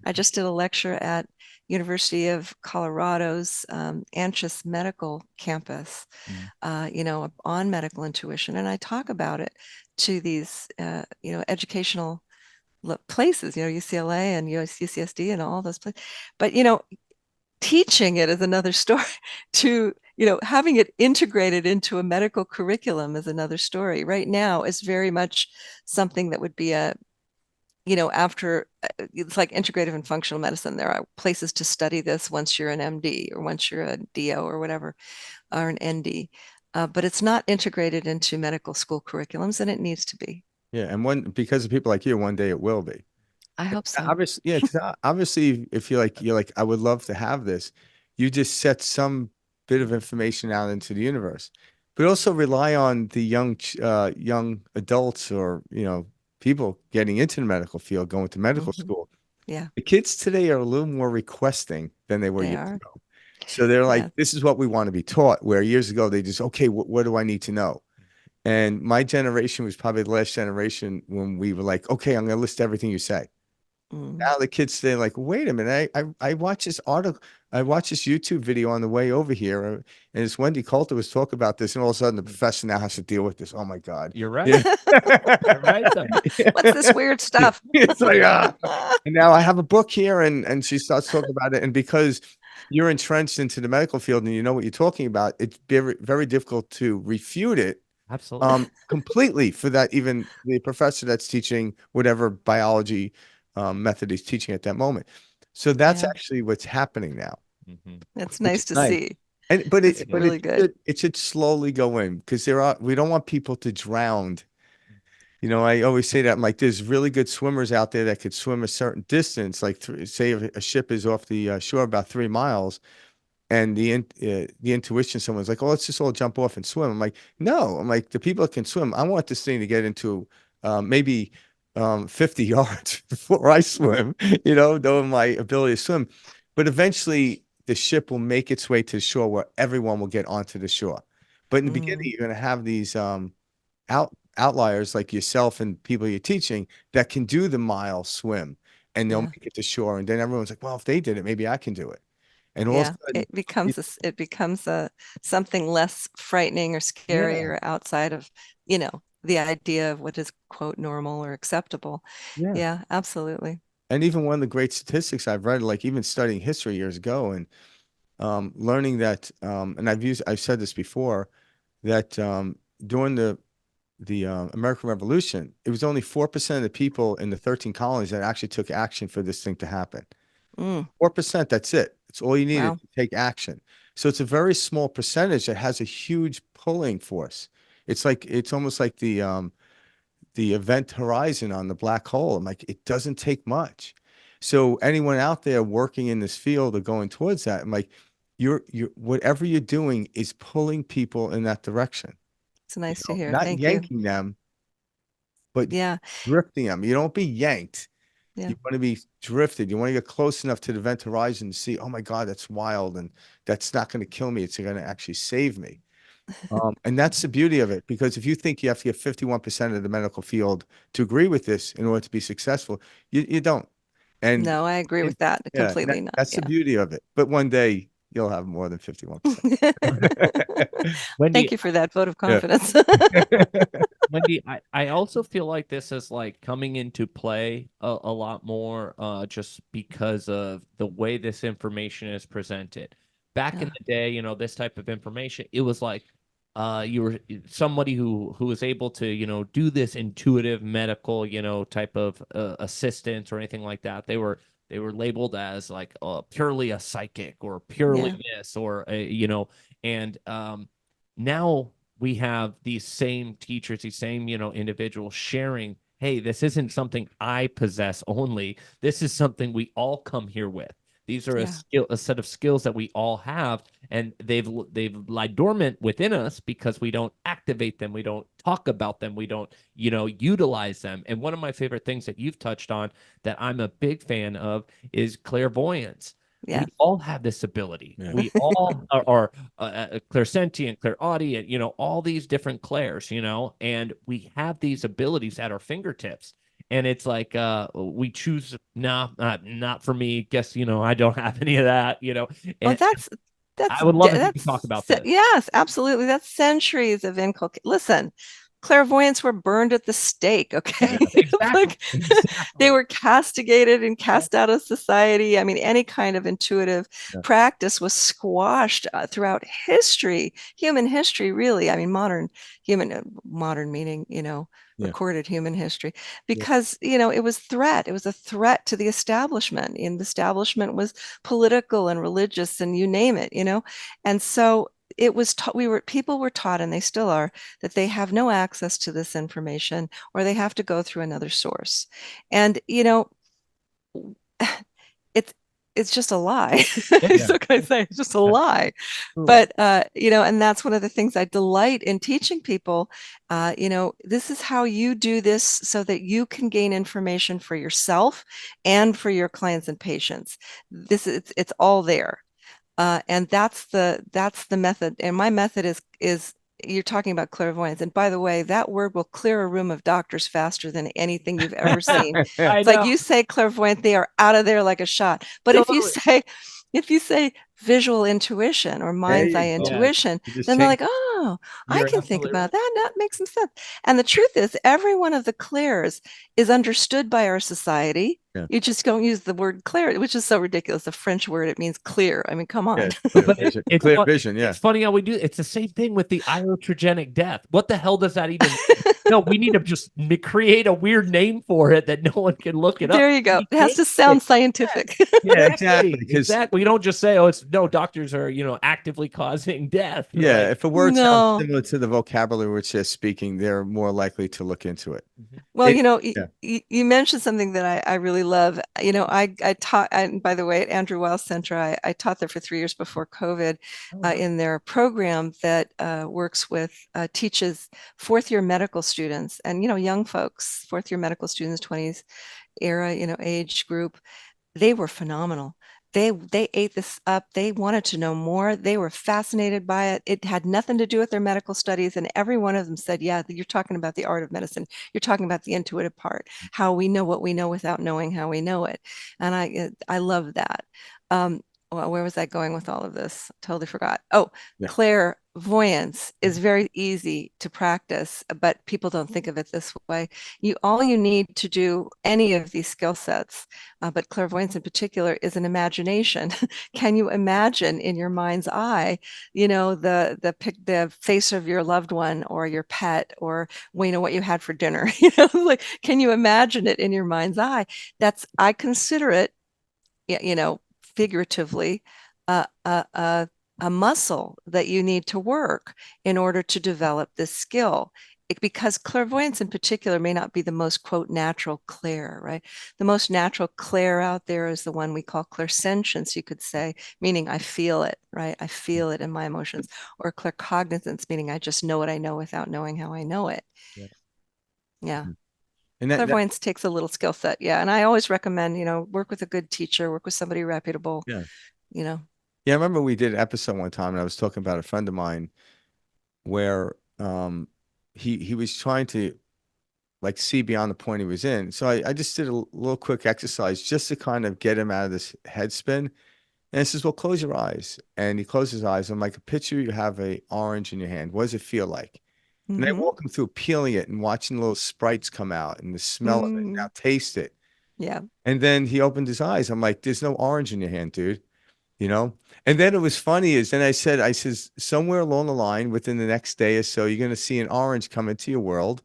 I just did a lecture at University of Colorado's Anschutz Medical Campus, Mhm. on medical intuition, and I talk about it to these educational places, UCLA and UCSD and all those places. But teaching it is another story. To having it integrated into a medical curriculum is another story. Right now, it's very much something that would be after it's like integrative and functional medicine. There are places to study this once you're an MD or once you're a DO or whatever, or an ND. But it's not integrated into medical school curriculums, and it needs to be. Yeah. And because of people like you, one day it will be. I hope so. Obviously, yeah, because obviously, if you're like, I would love to have this, you just set some bit of information out into the universe, but also rely on the young adults or people getting into the medical field, going to medical Mhm. school. Yeah, The kids today are a little more requesting than they were they years are. ago. So they're like, Yeah. this is what we want to be taught. Where years ago they just, okay, what do I need to know? And my generation was probably the last generation when we were like, okay, I'm going to list everything you say. Mm. Now the kids say like, wait a minute, I watched this article, I watched this YouTube video on the way over here, and this Wendie Colter was talking about this, and all of a sudden the professor now has to deal with this. Oh my God. You're right. Yeah. You're right though. What's this weird stuff? It's like, and now I have a book here, and she starts talking about it. And because you're entrenched into the medical field and you know what you're talking about, it's very, very difficult to refute it Absolutely. completely for that, even the professor that's teaching whatever biology method he's teaching at that moment. So that's Yeah, actually what's happening now, Mhm. it's which nice is to nice. see. And but It's it but really it good. should, it should slowly go in because we don't want people to drown. I always say that I'm like, there's really good swimmers out there that could swim a certain distance, like say if a ship is off the shore about 3 miles, and the intuition, someone's like, oh, let's just all jump off and swim. I'm like, no. I'm like, the people that can swim, I want this thing to get into maybe 50 yards before I swim, knowing my ability to swim. But eventually the ship will make its way to the shore where everyone will get onto the shore. But in the beginning, Mm, you're going to have these outliers like yourself and people you're teaching that can do the mile swim, and they'll yeah, make it to shore. And then everyone's like, well, if they did it, maybe I can do it. And all of yeah. a sudden, It becomes a something less frightening or scary yeah, or outside of, the idea of what is quote normal or acceptable. yeah. Yeah, absolutely. And even one of the great statistics I've read, like even studying history years ago and learning that, and I've said this before, that during the American Revolution, it was only 4% of the people in the 13 colonies that actually took action for this thing to happen. Mm, 4%, that's it. It's all you needed wow. to take action. So it's a very small percentage that has a huge pulling force. It's almost like the event horizon on the black hole. I'm like, it doesn't take much. So anyone out there working in this field or going towards that, I'm like, you're whatever you're doing is pulling people in that direction. It's nice to know, hear. not Thank you. yanking them, but Yeah. drifting them. You don't be yanked. Yeah. You want to be drifted. You want to get close enough to the vent horizon to see, oh my God, that's wild. And that's not going to kill me. It's going to actually save me. And that's the beauty of it, because if you think you have to get 51% of the medical field to agree with this in order to be successful, you don't. And No, I agree with that. yeah, Completely not. that's the Yeah. beauty of it. But one day you'll have more than 51%. Wendy, Thank you for that vote of Yeah. confidence. Wendy, I also feel like this is like coming into play a lot more just because of the way this information is presented. Back in Yeah. the day, this type of information, it was like you were somebody who was able to, do this intuitive medical, type of assistance or anything like that. They were labeled as like purely a psychic or purely Yeah. this or and now we have these same teachers, these same, individuals sharing, hey, this isn't something I possess only. This is something we all come here with. These are Yeah. a set of skills that we all have, and they've lied dormant within us because we don't activate them, we don't talk about them, we don't, utilize them. And one of my favorite things that you've touched on that I'm a big fan of is clairvoyance. Yeah. We all have this ability. Yeah. We all are clairsentient, clairaudient, all these different clairs, and we have these abilities at our fingertips. And it's like we choose, nah, not for me. Guess, I don't have any of that, Oh, and that's I would love if you could talk about this. yes, absolutely. That's centuries of inculcation. Listen, clairvoyants were burned at the stake. Okay, Exactly. like they Exactly. were castigated and cast out of society. I mean, any kind of intuitive Yeah. practice was squashed throughout history, human history, really. I mean, modern meaning, Yeah. recorded human history, Yeah. because it was threat. It was a threat to the establishment, and the establishment was political and religious and you name it, and so it was taught, people were taught, and they still are, that they have no access to this information, or they have to go through another source. And it's it's just a lie. Yeah. So can I say it's just a lie? Truly. But and that's one of the things I delight in teaching people. This is how you do this so that you can gain information for yourself and for your clients and patients. It's all there. And that's the method. And my method is you're talking about clairvoyance. And by the way, that word will clear a room of doctors faster than anything you've ever seen. I It's like know. you say clairvoyant, they are out of there like a shot. But Totally. if you say visual intuition or There mind's you eye go. intuition, You just then they're changed. like, oh, I You're can think absolutely about right. that. That makes some sense. And the truth is, every one of the clairs is understood by our society. Yeah. You just don't use the word clear, which is so ridiculous. A French word, it means clear. I mean, come Yeah. on. Clear But vision. Clear vision. Yeah. it's funny how we do. It's the same thing with the iatrogenic death. What the hell does that even? No, we need to just create a weird name for it that no one can look it up. There you go. We It has can't to sound scientific. Yeah, exactly. Because Exactly. We don't just say, "Oh, it's no doctors are actively causing death." yeah, Like, if a word sounds No. similar to the vocabulary which they're speaking, they're more likely to look into it. Well, It yeah. you mentioned something that I really love. I taught, and by the way, at Andrew Weil Center, I taught there for 3 years before COVID in their program that teaches fourth year medical students and, young folks, fourth year medical students, 20s era, age group. They were phenomenal. They ate this up. They wanted to know more. They were fascinated by it. It had nothing to do with their medical studies, and every one of them said, "Yeah, you're talking about the art of medicine. You're talking about the intuitive part, how we know what we know without knowing how we know it." And I love that. Well, where was I going with all of this? Totally forgot. Oh, Yeah. clairvoyance is very easy to practice, but people don't think of it this way. All you need to do any of these skill sets, but clairvoyance in particular, is an imagination. Can you imagine in your mind's eye, the face of your loved one or your pet, or what you had for dinner? Like, can you imagine it in your mind's eye? I consider it, figuratively, a muscle that you need to work in order to develop this skill. because clairvoyance in particular may not be the most, quote, natural clair, right? The most natural clair out there is the one we call clairsentience, you could say, meaning I feel it, right? I feel it in my emotions. Or claircognizance, meaning I just know what I know without knowing how I know it. Yeah. Yeah. And that Clairvoyance takes a little skill set. Yeah. And I always recommend, work with a good teacher, work with somebody reputable, yeah. you know. Yeah, I remember we did an episode one time and I was talking about a friend of mine where he was trying to like see beyond the point he was in. So I just did a little quick exercise just to kind of get him out of this head spin. And it says, well, close your eyes. And he closed his eyes. I'm like, picture you have a orange in your hand. What does it feel like? And I Mm-hmm. walk him through peeling it and watching little sprites come out and the smell of it. Now taste it. Yeah. And then he opened his eyes. I'm like, there's no orange in your hand, dude. You know? And then it was funny is then I says, somewhere along the line within the next day or so, you're going to see an orange come into your world.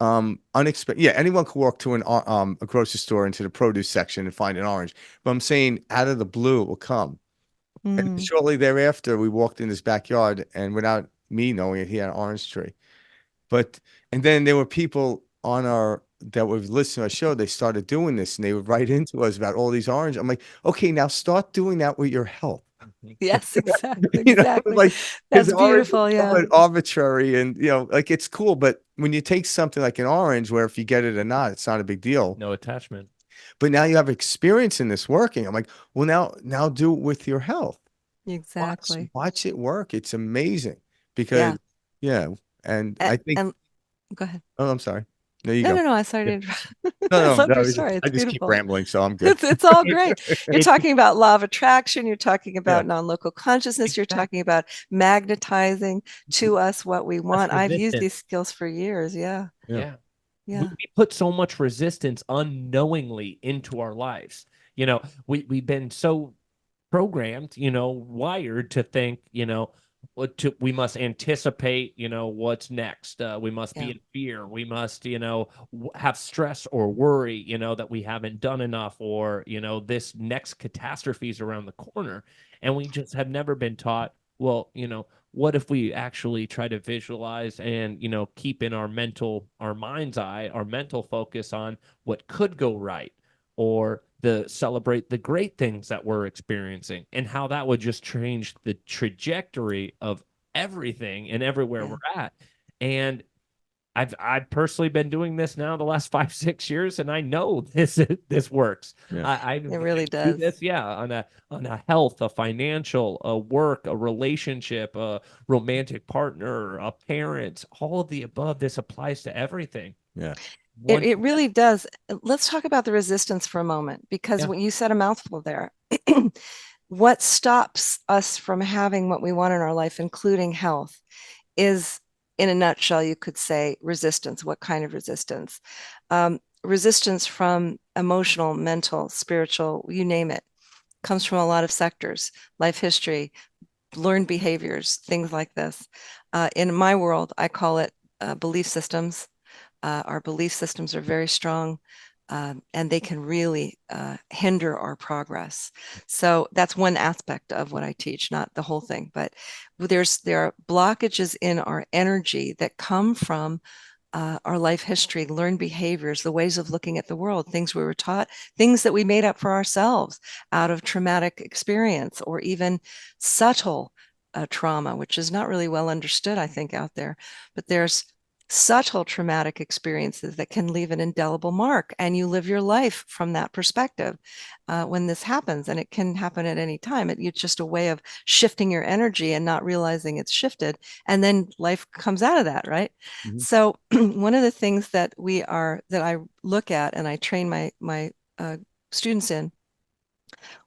Unexpected. Yeah, anyone could walk to a grocery store into the produce section and find an orange. But I'm saying out of the blue, it will come. And Mm. shortly thereafter, we walked in his backyard and without me knowing it, he had an orange tree. But and then there were people on our that would listen to our show. They started doing this, and they would write into us about all these orange. I'm like, okay, now start doing that with your health. Yes, exactly. You know, Exactly. like because That's orange is beautiful. Yeah. somewhat arbitrary, and like it's cool. But when you take something like an orange, where if you get it or not, it's not a big deal. No attachment. But now you have experience in this working. I'm like, well, now do it with your health. Exactly. Watch it work. It's amazing because Yeah. yeah, and I And, think. and go ahead. Oh, I'm sorry. There you No, go. no, no. I started Yeah. to interrupt. I No, no, love no. your story. I It's just keep beautiful. rambling, so I'm good. It's all great. You're It- talking about law of attraction. You're talking Yeah. about non-local consciousness. You're Exactly. talking about magnetizing to us what we Less want. I've used resistance. these skills for years. Yeah. Yeah. Yeah. Yeah. We put so much resistance unknowingly into our lives. We've been so programmed, wired to think, we must anticipate, what's next. We must Yeah. be in fear. We must, have stress or worry, that we haven't done enough, or, this next catastrophe is around the corner. And we just have never been taught, well, what if we actually try to visualize and, keep in our mind's eye, our mental focus on what could go right, or celebrate the great things that we're experiencing, and how that would just change the trajectory of everything and everywhere Yeah. we're at. And I've personally been doing this now the last 5-6 years, and I know this works. Yeah. I It really do does. this, yeah, on a health, a financial, a work, a relationship, a romantic partner, a parent, all of the above. This applies to everything. Yeah. It really does. Let's talk about the resistance for a moment, because Yeah. when you said a mouthful there, what stops us from having what we want in our life, including health, is, in a nutshell, you could say resistance. What kind of resistance? Resistance from emotional, mental, spiritual, you name it, comes from a lot of sectors: life history, learned behaviors, things like this. In my world, I call it belief systems. Our belief systems are very strong, and they can really hinder our progress. So that's one aspect of what I teach, not the whole thing. But there are blockages in our energy that come from our life history, learned behaviors, the ways of looking at the world, things we were taught, things that we made up for ourselves out of traumatic experience, or even subtle trauma, which is not really well understood, I think, out there. But there's subtle traumatic experiences that can leave an indelible mark, and you live your life from that perspective when this happens. And it can happen at any time. It's just a way of shifting your energy and not realizing it's shifted, and then life comes out of that, right? Mhm. So one of the things that I look at and I train my students in: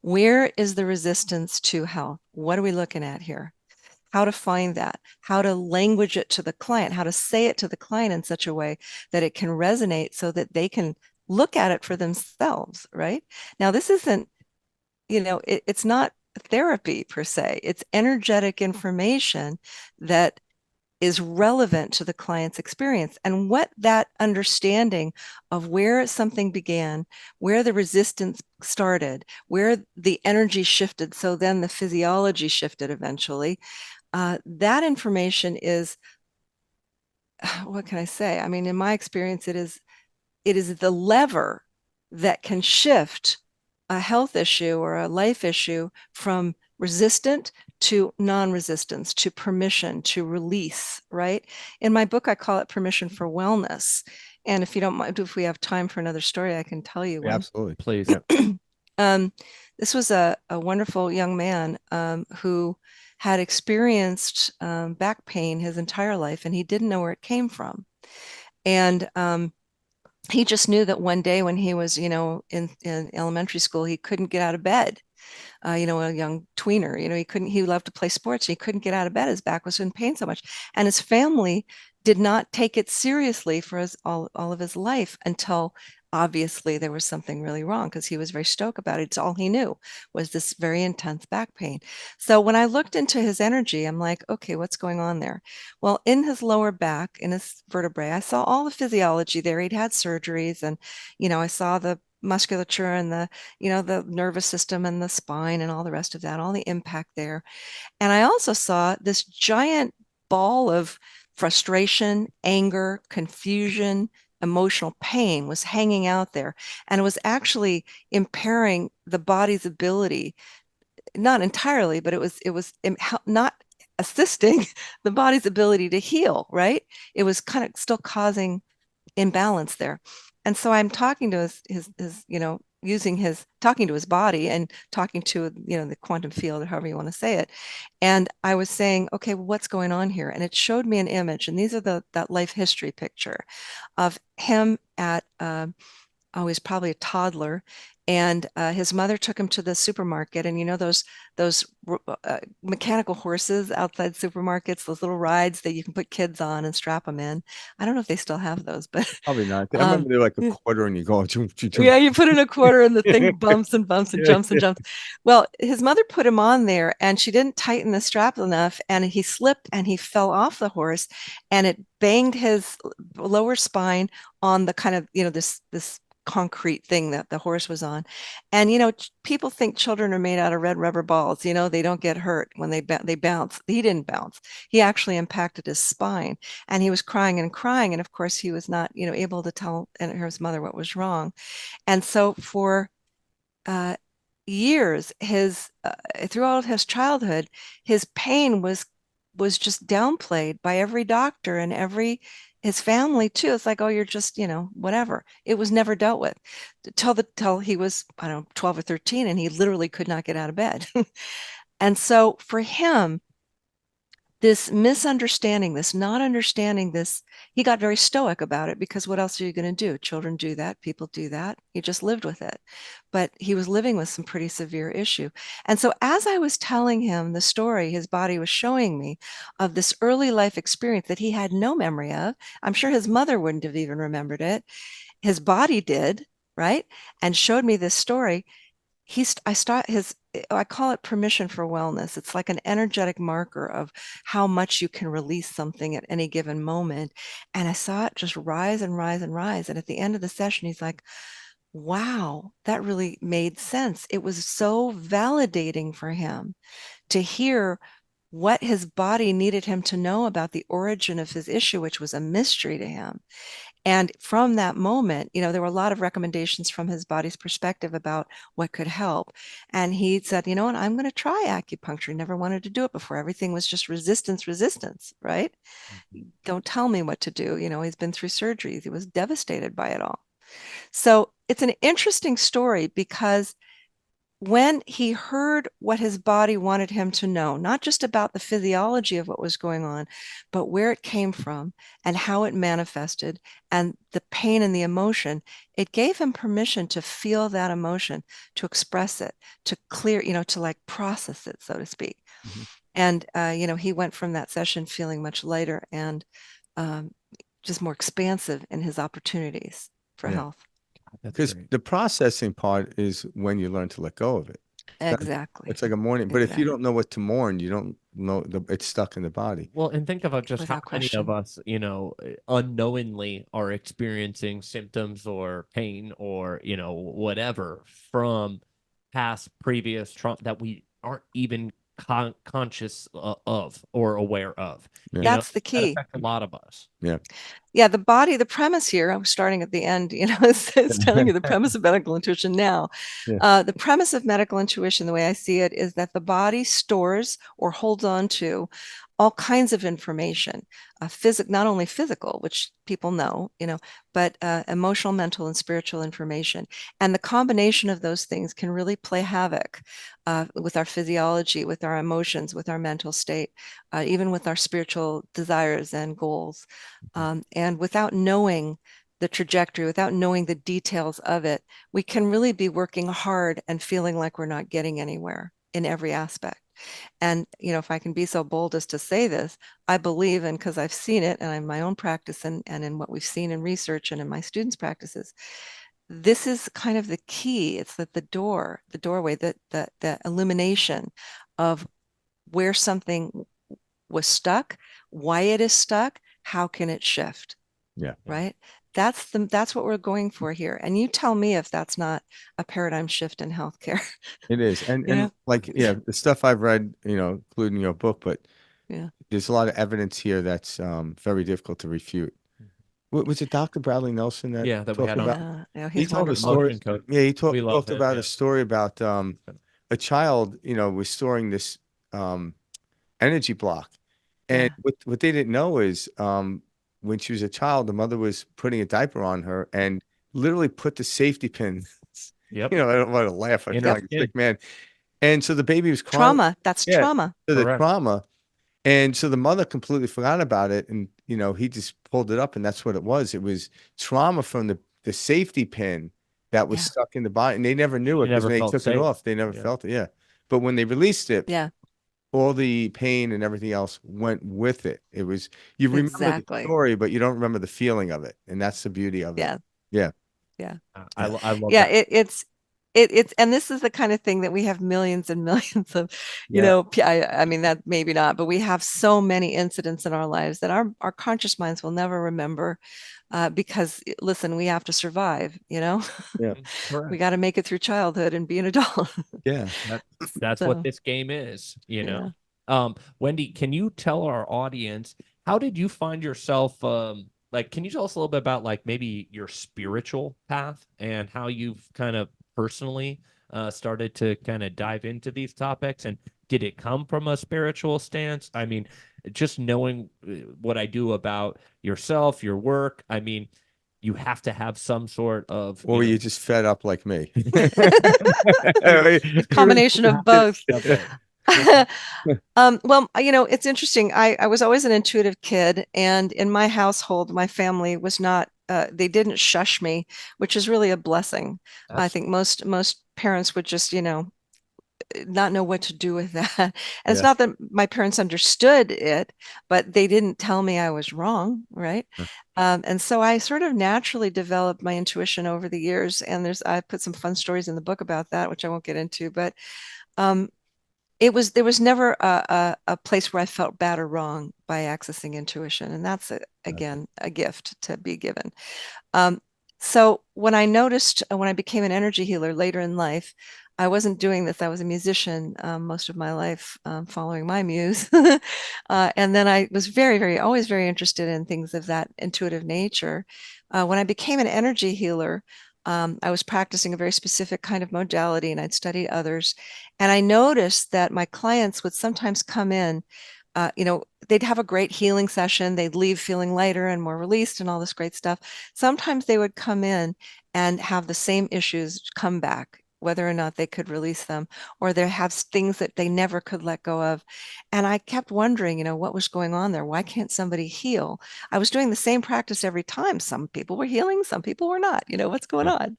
where is the resistance to health? What are we looking at here? How to find that, how to language it to the client, how to say it to the client in such a way that it can resonate, so that they can look at it for themselves, right? Now, this isn't, it's not therapy per se. It's energetic information that is relevant to the client's experience. And what that understanding of where something began, where the resistance started, where the energy shifted, so then the physiology shifted eventually, that information is what can I say? I mean, in my experience, it is the lever that can shift a health issue or a life issue from resistant to non-resistance, to permission, to release, right? In my book, I call it permission for wellness. And if you don't mind, if we have time for another story, I can tell you Yeah, one. absolutely. Please. Yeah. This was a wonderful young man who had experienced back pain his entire life, and he didn't know where it came from. And he just knew that one day when he was, in elementary school, he couldn't get out of bed. A young tweener, he loved to play sports. He couldn't get out of bed. His back was in pain so much. And his family did not take it seriously for all of his life until obviously there was something really wrong, because he was very stoic about it. It's all he knew was this very intense back pain. So when I looked into his energy, I'm like, okay, what's going on there? Well, in his lower back, in his vertebrae, I saw all the physiology there. He'd had surgeries, and, I saw the musculature and the nervous system and the spine and all the rest of that, all the impact there. And I also saw this giant ball of frustration, anger, confusion, emotional pain was hanging out there. And it was actually impairing the body's ability, not entirely, but it was not assisting the body's ability to heal, right? It was kind of still causing imbalance there. And so I'm talking to his using his talking to his body and talking to, the quantum field, or however you want to say it. And I was saying, okay, well, what's going on here? And it showed me an image. And these are that life history picture of him at, he's probably a toddler. And his mother took him to the supermarket, and those mechanical horses outside supermarkets, those little rides that you can put kids on and strap them in. I don't know if they still have those, but Probably not. I remember they're like a quarter and you go, yeah, you put in a quarter and the thing bumps and bumps and Yeah, jumps and jumps. Well, his mother put him on there, and she didn't tighten the strap enough, and he slipped and he fell off the horse, and it banged his lower spine on the kind of, this concrete thing that the horse was on. And people think children are made out of red rubber balls. They don't get hurt when they bounce. He didn't bounce. He actually impacted his spine, and he was crying and crying. And of course, he was not, able to tell his mother what was wrong. And so for uh, years, throughout his childhood, his pain was just downplayed by every doctor and his family too. It's like, oh, you're just, whatever. It was never dealt with till he was, I don't know, 12 or 13, and he literally could not get out of bed. And so for him, this misunderstanding, this not understanding this, he got very stoic about it, because what else are you going to do? Children do that, people do that. He just lived with it. But he was living with some pretty severe issue. And so as I was telling him the story his body was showing me of this early life experience that he had no memory of, I'm sure his mother wouldn't have even remembered it. His body did, right? And showed me this story. I call it permission for wellness. It's like an energetic marker of how much you can release something at any given moment. And I saw it just rise and rise and rise. And at the end of the session, he's like, wow, that really made sense. It was so validating for him to hear what his body needed him to know about the origin of his issue, which was a mystery to him. And from that moment, there were a lot of recommendations from his body's perspective about what could help. And he said, you know what, I'm going to try acupuncture. He never wanted to do it before. Everything was just resistance, right? Don't tell me what to do. He's been through surgeries. He was devastated by it all. So it's an interesting story, because when he heard what his body wanted him to know, not just about the physiology of what was going on, but where it came from and how it manifested and the pain and the emotion, it gave him permission to feel that emotion, to express it, to clear, to like process it, so to speak. Mhm. And, he went from that session feeling much lighter and um, just more expansive in his opportunities for Yeah. health. That's Because great. the processing part is when you learn to let go of it. Exactly. It's like a mourning, but if you Exactly. don't know what to mourn, you don't know it's stuck in the body. Well, and think about just how Without many of question. us, unknowingly are experiencing symptoms or pain or, whatever from past previous trauma that we aren't even conscious of or aware of. Yeah. That's the That key. affects a lot of us. Yeah, the body, the premise here, I'm starting at the end, is telling you the premise of medical intuition now. Yeah. The premise of medical intuition, the way I see it, is that the body stores or holds on to all kinds of information, not only physical, which people know, but emotional, mental, and spiritual information. And the combination of those things can really play havoc with our physiology, with our emotions, with our mental state, even with our spiritual desires and goals. And without knowing the trajectory, without knowing the details of it, we can really be working hard and feeling like we're not getting anywhere in every aspect. And, if I can be so bold as to say this, I believe, and because I've seen it and in my own practice and in what we've seen in research and in my students' practices, this is kind of the key. It's that the doorway, the illumination of where something was stuck, why it is stuck, how can it shift? Yeah. Right? That's what we're going for here. And you tell me if that's not a paradigm shift in healthcare. It is. Yeah. And like, yeah, the stuff I've read, including your book, but Yeah. there's a lot of evidence here that's very difficult to refute. Was it Dr. Bradley Nelson that Yeah, that we talked had on. about? Yeah, He he's told a wonderful. story. Emotion coach. Yeah, he We love talked him, about yeah. a story about a child, was storing this energy block. And Yeah. what they didn't know is when she was a child, the mother was putting a diaper on her and literally put the safety pin. Yep. I don't want to laugh. I In feel her like a skin. sick man. And so the baby was crying. Trauma. That's Yeah. trauma. So the Correct. trauma. And so the mother completely forgot about it. And, he just pulled it up and that's what it was. It was trauma from the safety pin that was Yeah. stuck in the body. And they never knew it She because never when they felt took it safe. off, they never Yeah. felt it. Yeah. But when they released it, Yeah. all the pain and everything else went with it. It was, you remember the Exactly. story, but you don't remember the feeling of it. And that's the beauty of it. Yeah. Yeah. Yeah. I love Yeah. that. It's and this is the kind of thing that we have millions and millions of, Yeah. I mean, that maybe not, but we have so many incidents in our lives that our conscious minds will never remember because listen, we have to survive, Yeah. we Correct. got to make it through childhood and be an adult. Yeah. That's what So, this game is, yeah. Wendie, can you tell our audience, how did you find yourself like, can you tell us a little bit about like maybe your spiritual path and how you've kind of personally started to kind of dive into these topics? And did it come from a spiritual stance? I mean, just knowing what I do about yourself, your work, I mean, you have to have some sort of, Or you just fed up like me. Combination of both. Okay. Well, it's interesting. I was always an intuitive kid, and in my household, my family was not. They didn't shush me, which is really a blessing. I think most parents would just, not know what to do with that. And it's Yeah. not that my parents understood it, but they didn't tell me I was wrong, right? And so I sort of naturally developed my intuition over the years. And I put some fun stories in the book about that, which I won't get into, but um, there was never a place where I felt bad or wrong by accessing intuition. And that's again a gift to be given. So when I became an energy healer later in life, I wasn't doing this. I was a musician most of my life, following my muse. And then I was always very interested in things of that intuitive nature. When I became an energy healer, I was practicing a very specific kind of modality and I'd studied others. And I noticed that my clients would sometimes come in, they'd have a great healing session. They'd leave feeling lighter and more released and all this great stuff. Sometimes they would come in and have the same issues come back, whether or not they could release them, or they have things that they never could let go of. And I kept wondering, what was going on there? Why can't somebody heal? I was doing the same practice every time. Some people were healing, some people were not. What's going on?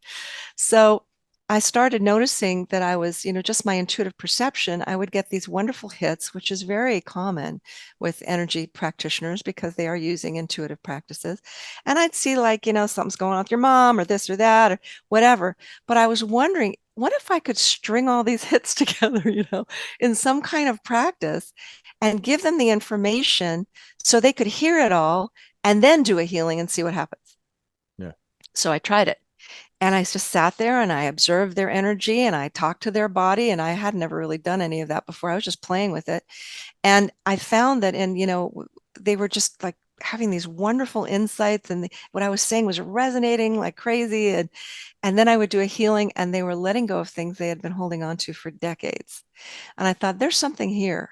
So I started noticing that I was, just my intuitive perception, I would get these wonderful hits, which is very common with energy practitioners because they are using intuitive practices. And I'd see like, something's going on with your mom or this or that or whatever. But I was wondering, what if I could string all these hits together, in some kind of practice and give them the information so they could hear it all and then do a healing and see what happens. Yeah. So I tried it. And I just sat there and I observed their energy and I talked to their body. And I had never really done any of that before. I was just playing with it. And I found that they were just like having these wonderful insights, and what I was saying was resonating like crazy. And then I would do a healing, and they were letting go of things they had been holding on to for decades. And I thought, there's something here.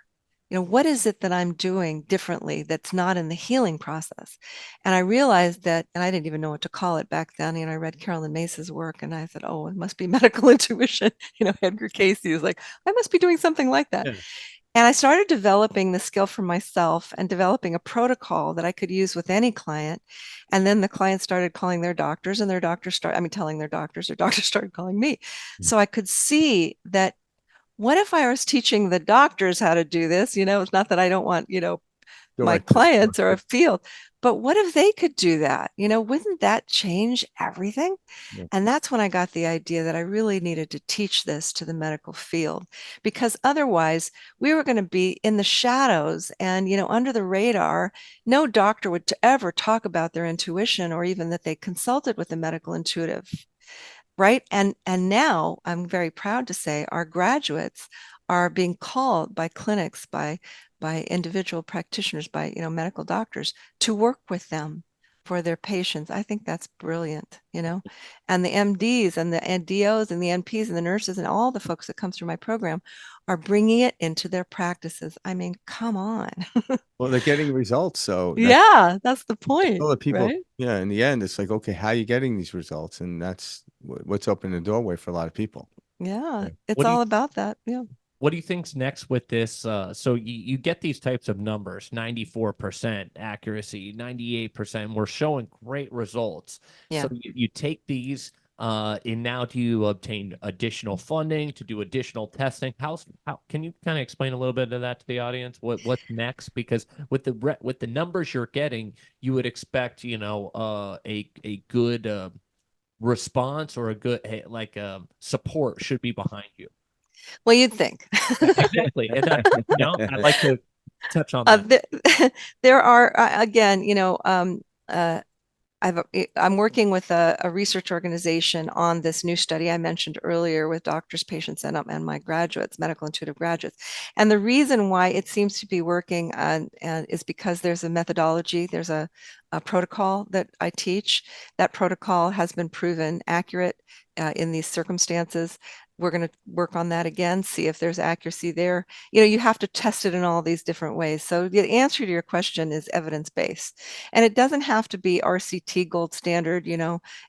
What is it that I'm doing differently that's not in the healing process? And I realized that, and I didn't even know what to call it back then. I read Carolyn Mace's work, and I said, oh, it must be medical intuition. Edgar Casey was like, I must be doing something like that. Yeah. And I started developing the skill for myself and developing a protocol that I could use with any client. And then the clients started calling their doctors, and telling their doctors started calling me. So I could see that, what if I was teaching the doctors how to do this? It's not that I don't want, my clients or a field, but what if they could do that? Wouldn't that change everything? Yeah. And that's when I got the idea that I really needed to teach this to the medical field, because otherwise we were going to be in the shadows and, under the radar. No doctor would ever talk about their intuition, or even that they consulted with a medical intuitive. Right. And now I'm very proud to say our graduates are being called by clinics, by individual practitioners, by medical doctors, to work with them for their patients. I think that's brilliant, and the MDs and the DOs and the NPs and the nurses and all the folks that come through my program are bringing it into their practices. I mean, come on. Well, they're getting results, so Yeah, that's the point, all the people, right? yeah, in the end, it's like, okay, how are you getting these results? And that's what's opened the doorway for a lot of people. Yeah, Yeah. it's What do you all about that. Yeah. What do you think's next with this? So you get these types of numbers, 94% accuracy, 98%. We're showing great results. Yeah. So you take these, and now do you obtain additional funding to do additional testing? How can you kind of explain a little bit of that to the audience? What's next? Because with the numbers you're getting, you would expect, a good response, or a good support should be behind you. Well, you'd think. Exactly. And I'd like to touch on that. There are, again, uh, I'm working with a research organization on this new study I mentioned earlier with doctors, patients, and my graduates, medical intuitive graduates. And the reason why it seems to be working is because there's a methodology, there's a protocol that I teach. That protocol has been proven accurate in these circumstances. We're going to work on that again, see if there's accuracy there. You have to test it in all these different ways. So the answer to your question is evidence-based. And it doesn't have to be RCT gold standard,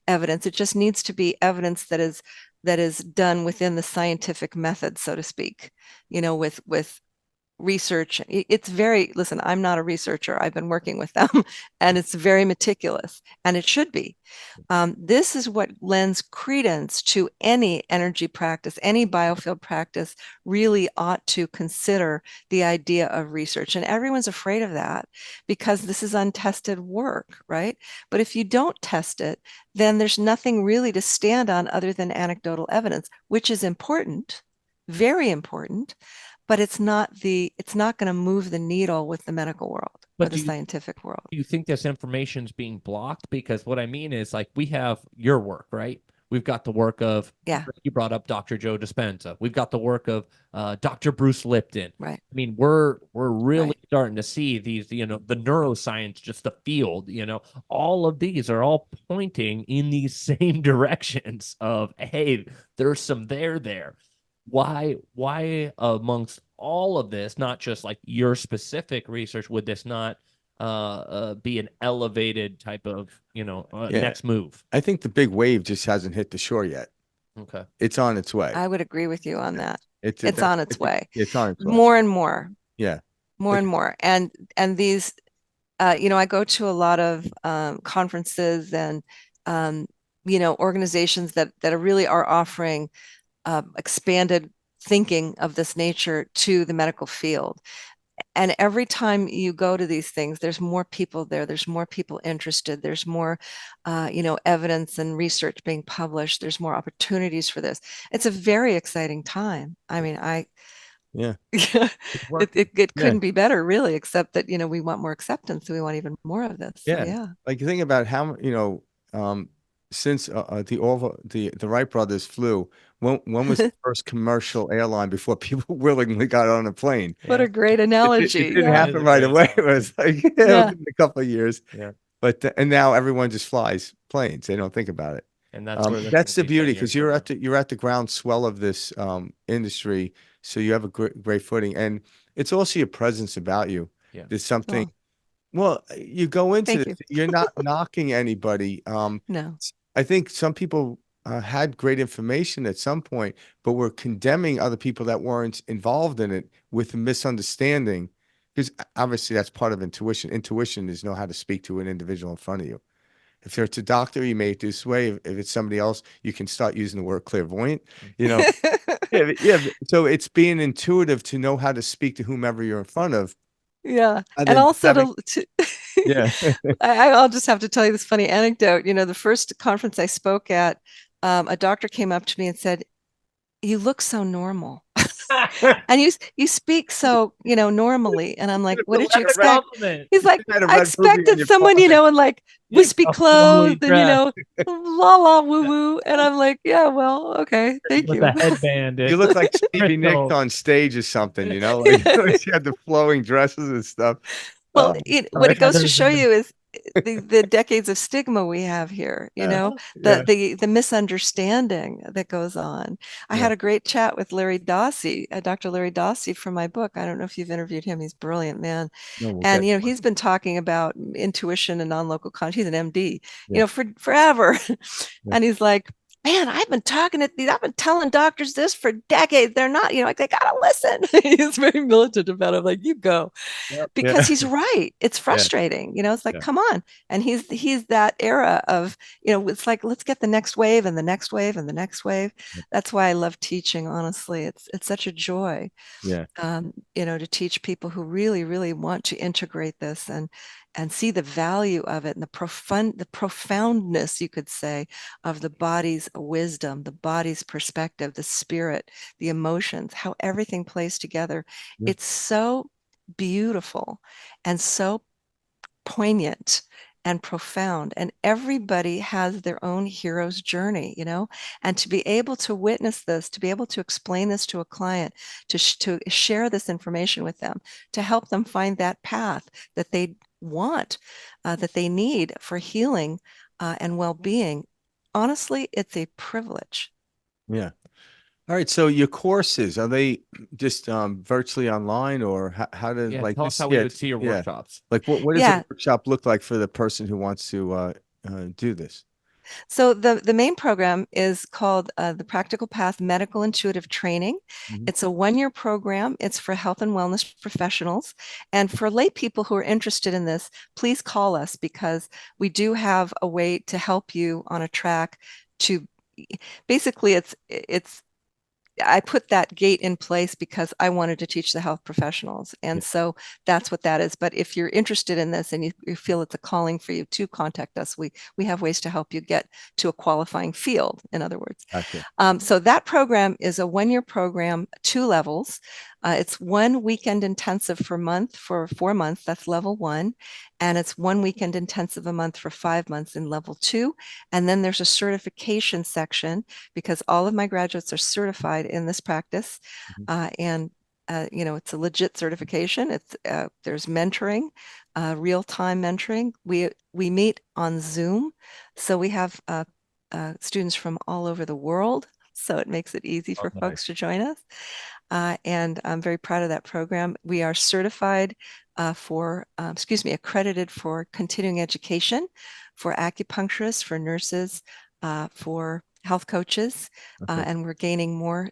evidence. It just needs to be evidence that is done within the scientific method, so to speak, with research. Listen, I'm not a researcher. I've been working with them, and it's very meticulous, and it should be. This is what lends credence to any energy practice, any biofield practice really ought to consider the idea of research. And everyone's afraid of that because this is untested work, right? But if you don't test it, then there's nothing really to stand on other than anecdotal evidence, which is important, very important, but it's not going to move the needle with the medical world or the scientific world. Do you think this information is being blocked? Because what I mean is, like, we have your work, right? We've got the work of, you brought up Dr. Joe Dispenza. We've got the work of Dr. Bruce Lipton. Right. I mean, we're really starting to see these, the neuroscience, just the field, all of these are all pointing in these same directions of, hey, there's some there. Why amongst all of this, not just like your specific research, would this not be an elevated type of, next move? I think the big wave just hasn't hit the shore yet. Okay. It's on its way. I would agree with you on that. It's on its way. It's on its way. More and more. Yeah. More and more. And these, I go to a lot of conferences and, organizations that really are offering expanded thinking of this nature to the medical field. And every time you go to these things, there's more people there. There's more people interested. There's more, evidence and research being published. There's more opportunities for this. It's a very exciting time. I mean, it couldn't be better, really, except that, we want more acceptance. So we want even more of this. So, Like, you think about how, since the Wright brothers flew, when was the first commercial airline before people willingly got on a plane? What Yeah. a great It analogy. didn't Yeah. That is happen a right great away. It analogy. was like Yeah. within a couple of years. Yeah. But and now everyone just flies planes. They don't think about it. And that's where they're That's gonna the be beauty, putting because into now. you're at the groundswell of this industry, so you have a great footing, and it's also your presence about you. Yeah. There's something. Oh, Well, you go into thank this, you. you're not knocking anybody. No. I think some people had great information at some point, but were condemning other people that weren't involved in it with a misunderstanding. Because obviously that's part of intuition. Intuition is know how to speak to an individual in front of you. If it's a doctor, you may it this way. If it's somebody else, you can start using the word clairvoyant. You know, So it's being intuitive to know how to speak to whomever you're in front of, Yeah. and And then also having, to yeah, I'll just have to tell you this funny anecdote. The first conference I spoke at, a doctor came up to me and said, "You look so normal." And you speak so, normally. And I'm like, "What did you That's a expect?" compliment. He's you like, should have had a "I red movie on expected your someone, forehead. in like Yeah, wispy a fully clothes and, dressed la la woo woo." And I'm like, "Yeah, well, okay, thank with a you." headband You and look like Stevie Nicks crystals. on stage or something, like she had the flowing dresses and stuff. Well, Oh, what Or it goes to feathers show in the you is the decades of stigma we have here, yeah, the yeah, the misunderstanding that goes on. I yeah. had a great chat with Larry Dossey, Dr. Larry Dossey from my book. I don't know if you've interviewed him. He's a brilliant man. No, we'll And get. he's been talking about intuition and non-local conscious. He's an MD, Yeah, for forever. yeah, And he's like, "Man, I've been telling doctors this for decades. They're not, like, they gotta listen." He's very militant about it. I'm like, "You go." yep, Because yeah, he's right. It's yeah, frustrating. It's like, yeah, come on. And he's that era of, it's like, let's get the next wave and the next wave and the next wave. That's why I love teaching, honestly. It's such a joy, yeah, to teach people who really, really want to integrate this and see the value of it and the profoundness, you could say, of the body's wisdom, the body's perspective, the spirit, the emotions, how everything plays together. yeah. It's so beautiful and so poignant and profound, and everybody has their own hero's journey, and to be able to witness this, to be able to explain this to a client, to share this information with them, to help them find that path that they want, that they need for healing and well-being. Honestly, it's a privilege. Yeah. All right. So your courses, are they just virtually online, or how does Yeah, like tell us this? how we Yeah, would see your yeah. workshops. Like what does a Yeah. workshop look like for the person who wants to do this? So the main program is called the Practical Path Medical Intuitive Training. Mhm. It's a 1-year program. It's for health and wellness professionals. And for lay people who are interested in this, please call us, because we do have a way to help you on a track to basically I put that gate in place because I wanted to teach the health professionals. Yeah. And so that's what that is. But if you're interested in this and you feel it's a calling for you, to contact us. We have ways to help you get to a qualifying field, in other words. Gotcha. So that program is a 1-year program, 2 levels. It's 1 weekend intensive per month for 4 months. That's level 1. And it's 1 weekend intensive a month for 5 months in level 2. And then there's a certification section, because all of my graduates are certified in this practice. Mhm. And it's a legit certification. There's mentoring, real-time mentoring. We meet on Zoom, so we have students from all over the world. So it makes it easy for Oh, folks to join us. And I'm very proud of that program. We are certified accredited for continuing education, for acupuncturists, for nurses, for health coaches, okay. and we're gaining more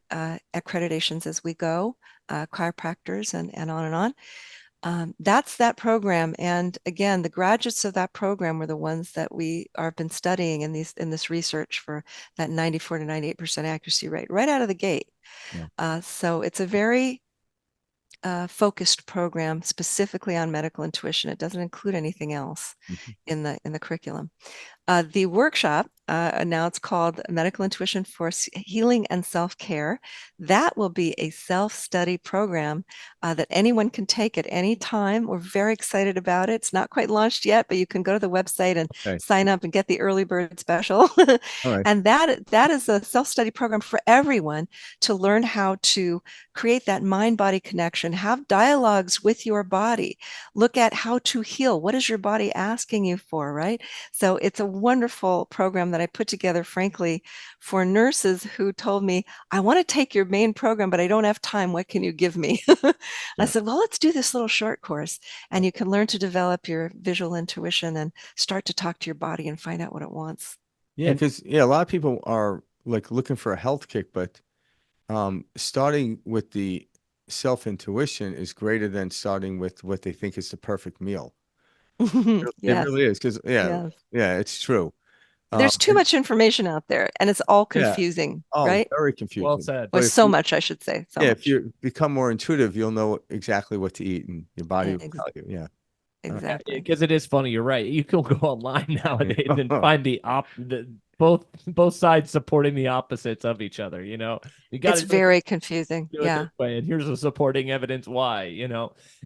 accreditations as we go, chiropractors, and on and on. That's that program. And again, the graduates of that program were the ones that we have been studying in this research for that 94 to 98% accuracy rate right out of the gate. Yeah. So it's a very focused program specifically on medical intuition. It doesn't include anything else Mhm. in the curriculum. The workshop, now it's called Medical Intuition for Healing and Self-Care. That will be a self-study program that anyone can take at any time. We're very excited about it. It's not quite launched yet, but you can go to the website and Okay. sign up and get the early bird special. All right. And that is a self-study program for everyone to learn how to create that mind-body connection, have dialogues with your body, look at how to heal. What is your body asking you for, right? So it's a wonderful program that I put together, frankly, for nurses who told me, I want to take your main program, but I don't have time. What can you give me? I Yeah. said, well, let's do this little short course, and you can learn to develop your visual intuition and start to talk to your body and find out what it wants. Yeah, And- because a lot of people are like looking for a health kick, but starting with the self-intuition is greater than starting with what they think is the perfect meal. It Yes, really is, because yes. yeah, it's true. There's too And much information out there, and it's all yeah, confusing, oh, right? very Well confusing. said. Or But if so you, much, I should say, so yeah, if much. you become more intuitive, you'll know exactly what to eat, and your body will Ex- tell you. Yeah. Exactly. Because it is funny. You're right. You can go online nowadays and Yeah. find both sides supporting the opposites of each other. You got It's to very confusing. do it this Yeah. way, and here's the supporting evidence why.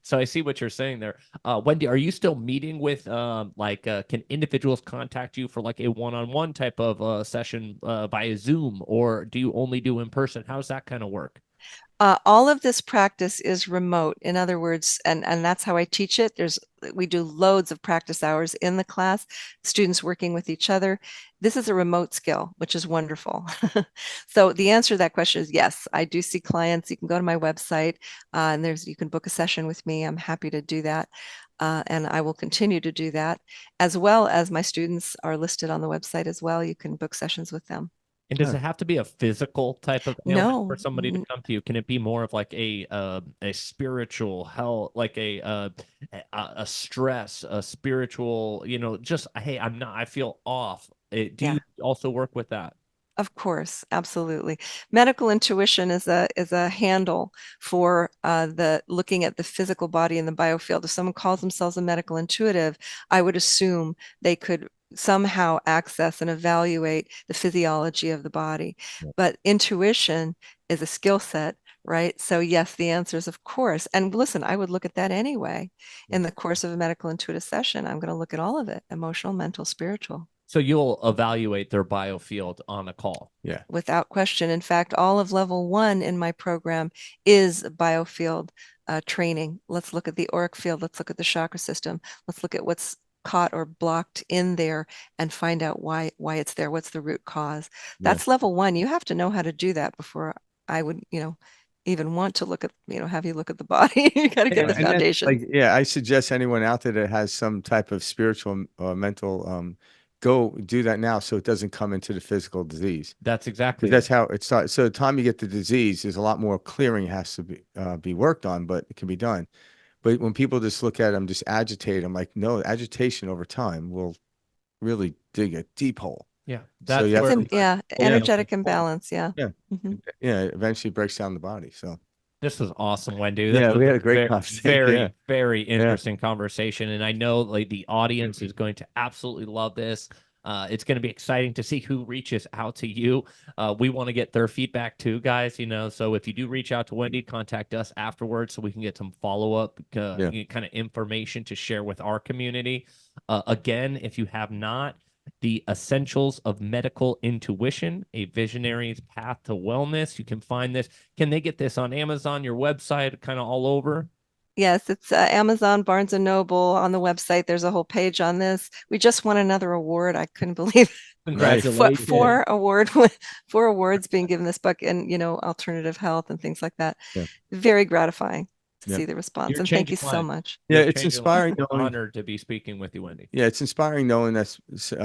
So I see what you're saying there. Wendie, are you still meeting with can individuals contact you for like a one-on-one type of session via Zoom, or do you only do in person? How's that kind of work? All of this practice is remote. In other words, and that's how I teach it. We do loads of practice hours in the class, students working with each other. This is a remote skill, which is wonderful. So the answer to that question is yes, I do see clients. You can go to my website, and you can book a session with me. I'm happy to do that. And I will continue to do that, as well as my students are listed on the website as well. You can book sessions with them. And does Huh. it have to be a physical type of ailment for No, somebody to come to you? Can it be more of like a spiritual health, like a stress, a spiritual, just hey, I feel off. Do yeah. you also work with that? Of course, absolutely. Medical intuition is a handle for the looking at the physical body in the biofield. If someone calls themselves a medical intuitive, I would assume they could somehow access and evaluate the physiology of the body. Yeah. But intuition is a skill set, right? So yes, the answer is of course. And listen, I would look at that anyway. In the course of a medical intuitive session, I'm going to look at all of it: emotional, mental, spiritual. So you'll evaluate their biofield on a call. Yeah. Without question. In fact, all of level 1 in my program is biofield training. Let's look at the auric field. Let's look at the chakra system. Let's look at what's caught or blocked in there and find out why it's there. What's the root cause? Yeah. That's level 1. You have to know how to do that before I would, even want to look at, have you look at the body. You got to get Yeah, the and that's foundation. like, yeah, I suggest anyone out there that has some type of spiritual or mental, go do that now so it doesn't come into the physical disease. That's exactly Because that's it. how it starts. So the time you get the disease, there's a lot more clearing has to be worked on, but it can be done. But when people just look at them, just agitate, I'm like, no, agitation over time will really dig a deep hole. Yeah, So that's you have where to, Yeah, yeah, energetic imbalance. Yeah. yeah, Mhm. yeah, eventually breaks down the body. So this was awesome, Wendy. This yeah, was we a had a great very, conversation. Yeah, very, very yeah. interesting conversation, and I know like the audience is going to absolutely love this. It's going to be exciting to see who reaches out to you. We want to get their feedback too, guys. So if you do reach out to Wendie, contact us afterwards so we can get some follow up Yeah. kind of information to share with our community. Again, if you have not, the Essentials of Medical Intuition, a Visionary's Path to Wellness. You can find this. Can they get this on Amazon, your website, kind of all over? Yes, it's Amazon, Barnes and Noble. On the website, there's a whole page on this. We just won another award. I couldn't believe Nice. Congratulations. four awards being given this book in, alternative health and things like that. Yeah. Very gratifying to Yeah. see the response. You're And thank you changing so lives. much. Yeah, You're it's changing lives. inspiring knowing. Honored to be speaking with you, Wendie. Yeah, it's inspiring knowing that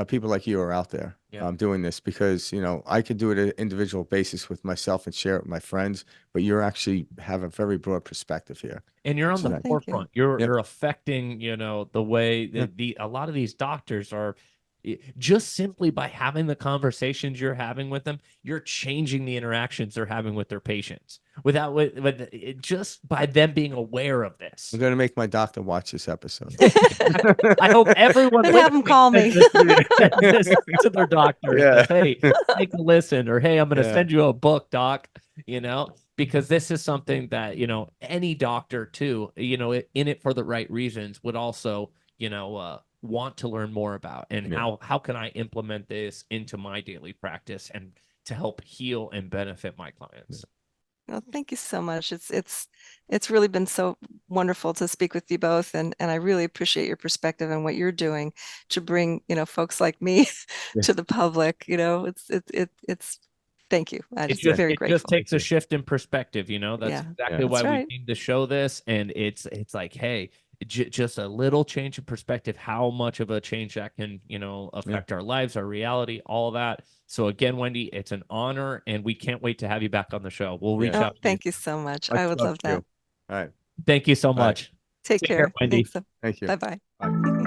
people like you are out there Yeah. doing this, because I could do it at an individual basis with myself and share it with my friends, but you're actually have a very broad perspective here. And you're on So the that- Thank you. forefront. You're Yep. affecting, the way Yeah. that a lot of these doctors are, just simply by having the conversations you're having with them, you're changing the interactions they're having with their patients without just by them being aware of this. I'm going to make my doctor watch this episode. I hope everyone And have 'em listening call sends me. this to their doctor. Yeah. And says, hey, take a listen, or hey, I'm going to Yeah. send you a book, doc. Because this is something that any doctor too, in it for the right reasons would also want to learn more about, and Yeah. how can I implement this into my daily practice and to help heal and benefit my clients. Well, thank you so much. It's really been so wonderful to speak with you both, and I really appreciate your perspective and what you're doing to bring folks like me to the public. It's thank you. I'm It just just very it just grateful. takes a shift in perspective, that's Yeah. exactly Yeah. why That's we right. need to show this. And it's like, hey, just a little change in perspective, how much of a change that can affect our lives, our reality, all that. So again, Wendie, it's an honor, and we can't wait to have you back on the show. We'll reach Yeah. Oh, out to thank you so much. Much I would love love to you. that. All right. you. Thank you so Bye. much. Take care. Wendy. Thanks. Thank you. Bye-bye. Bye.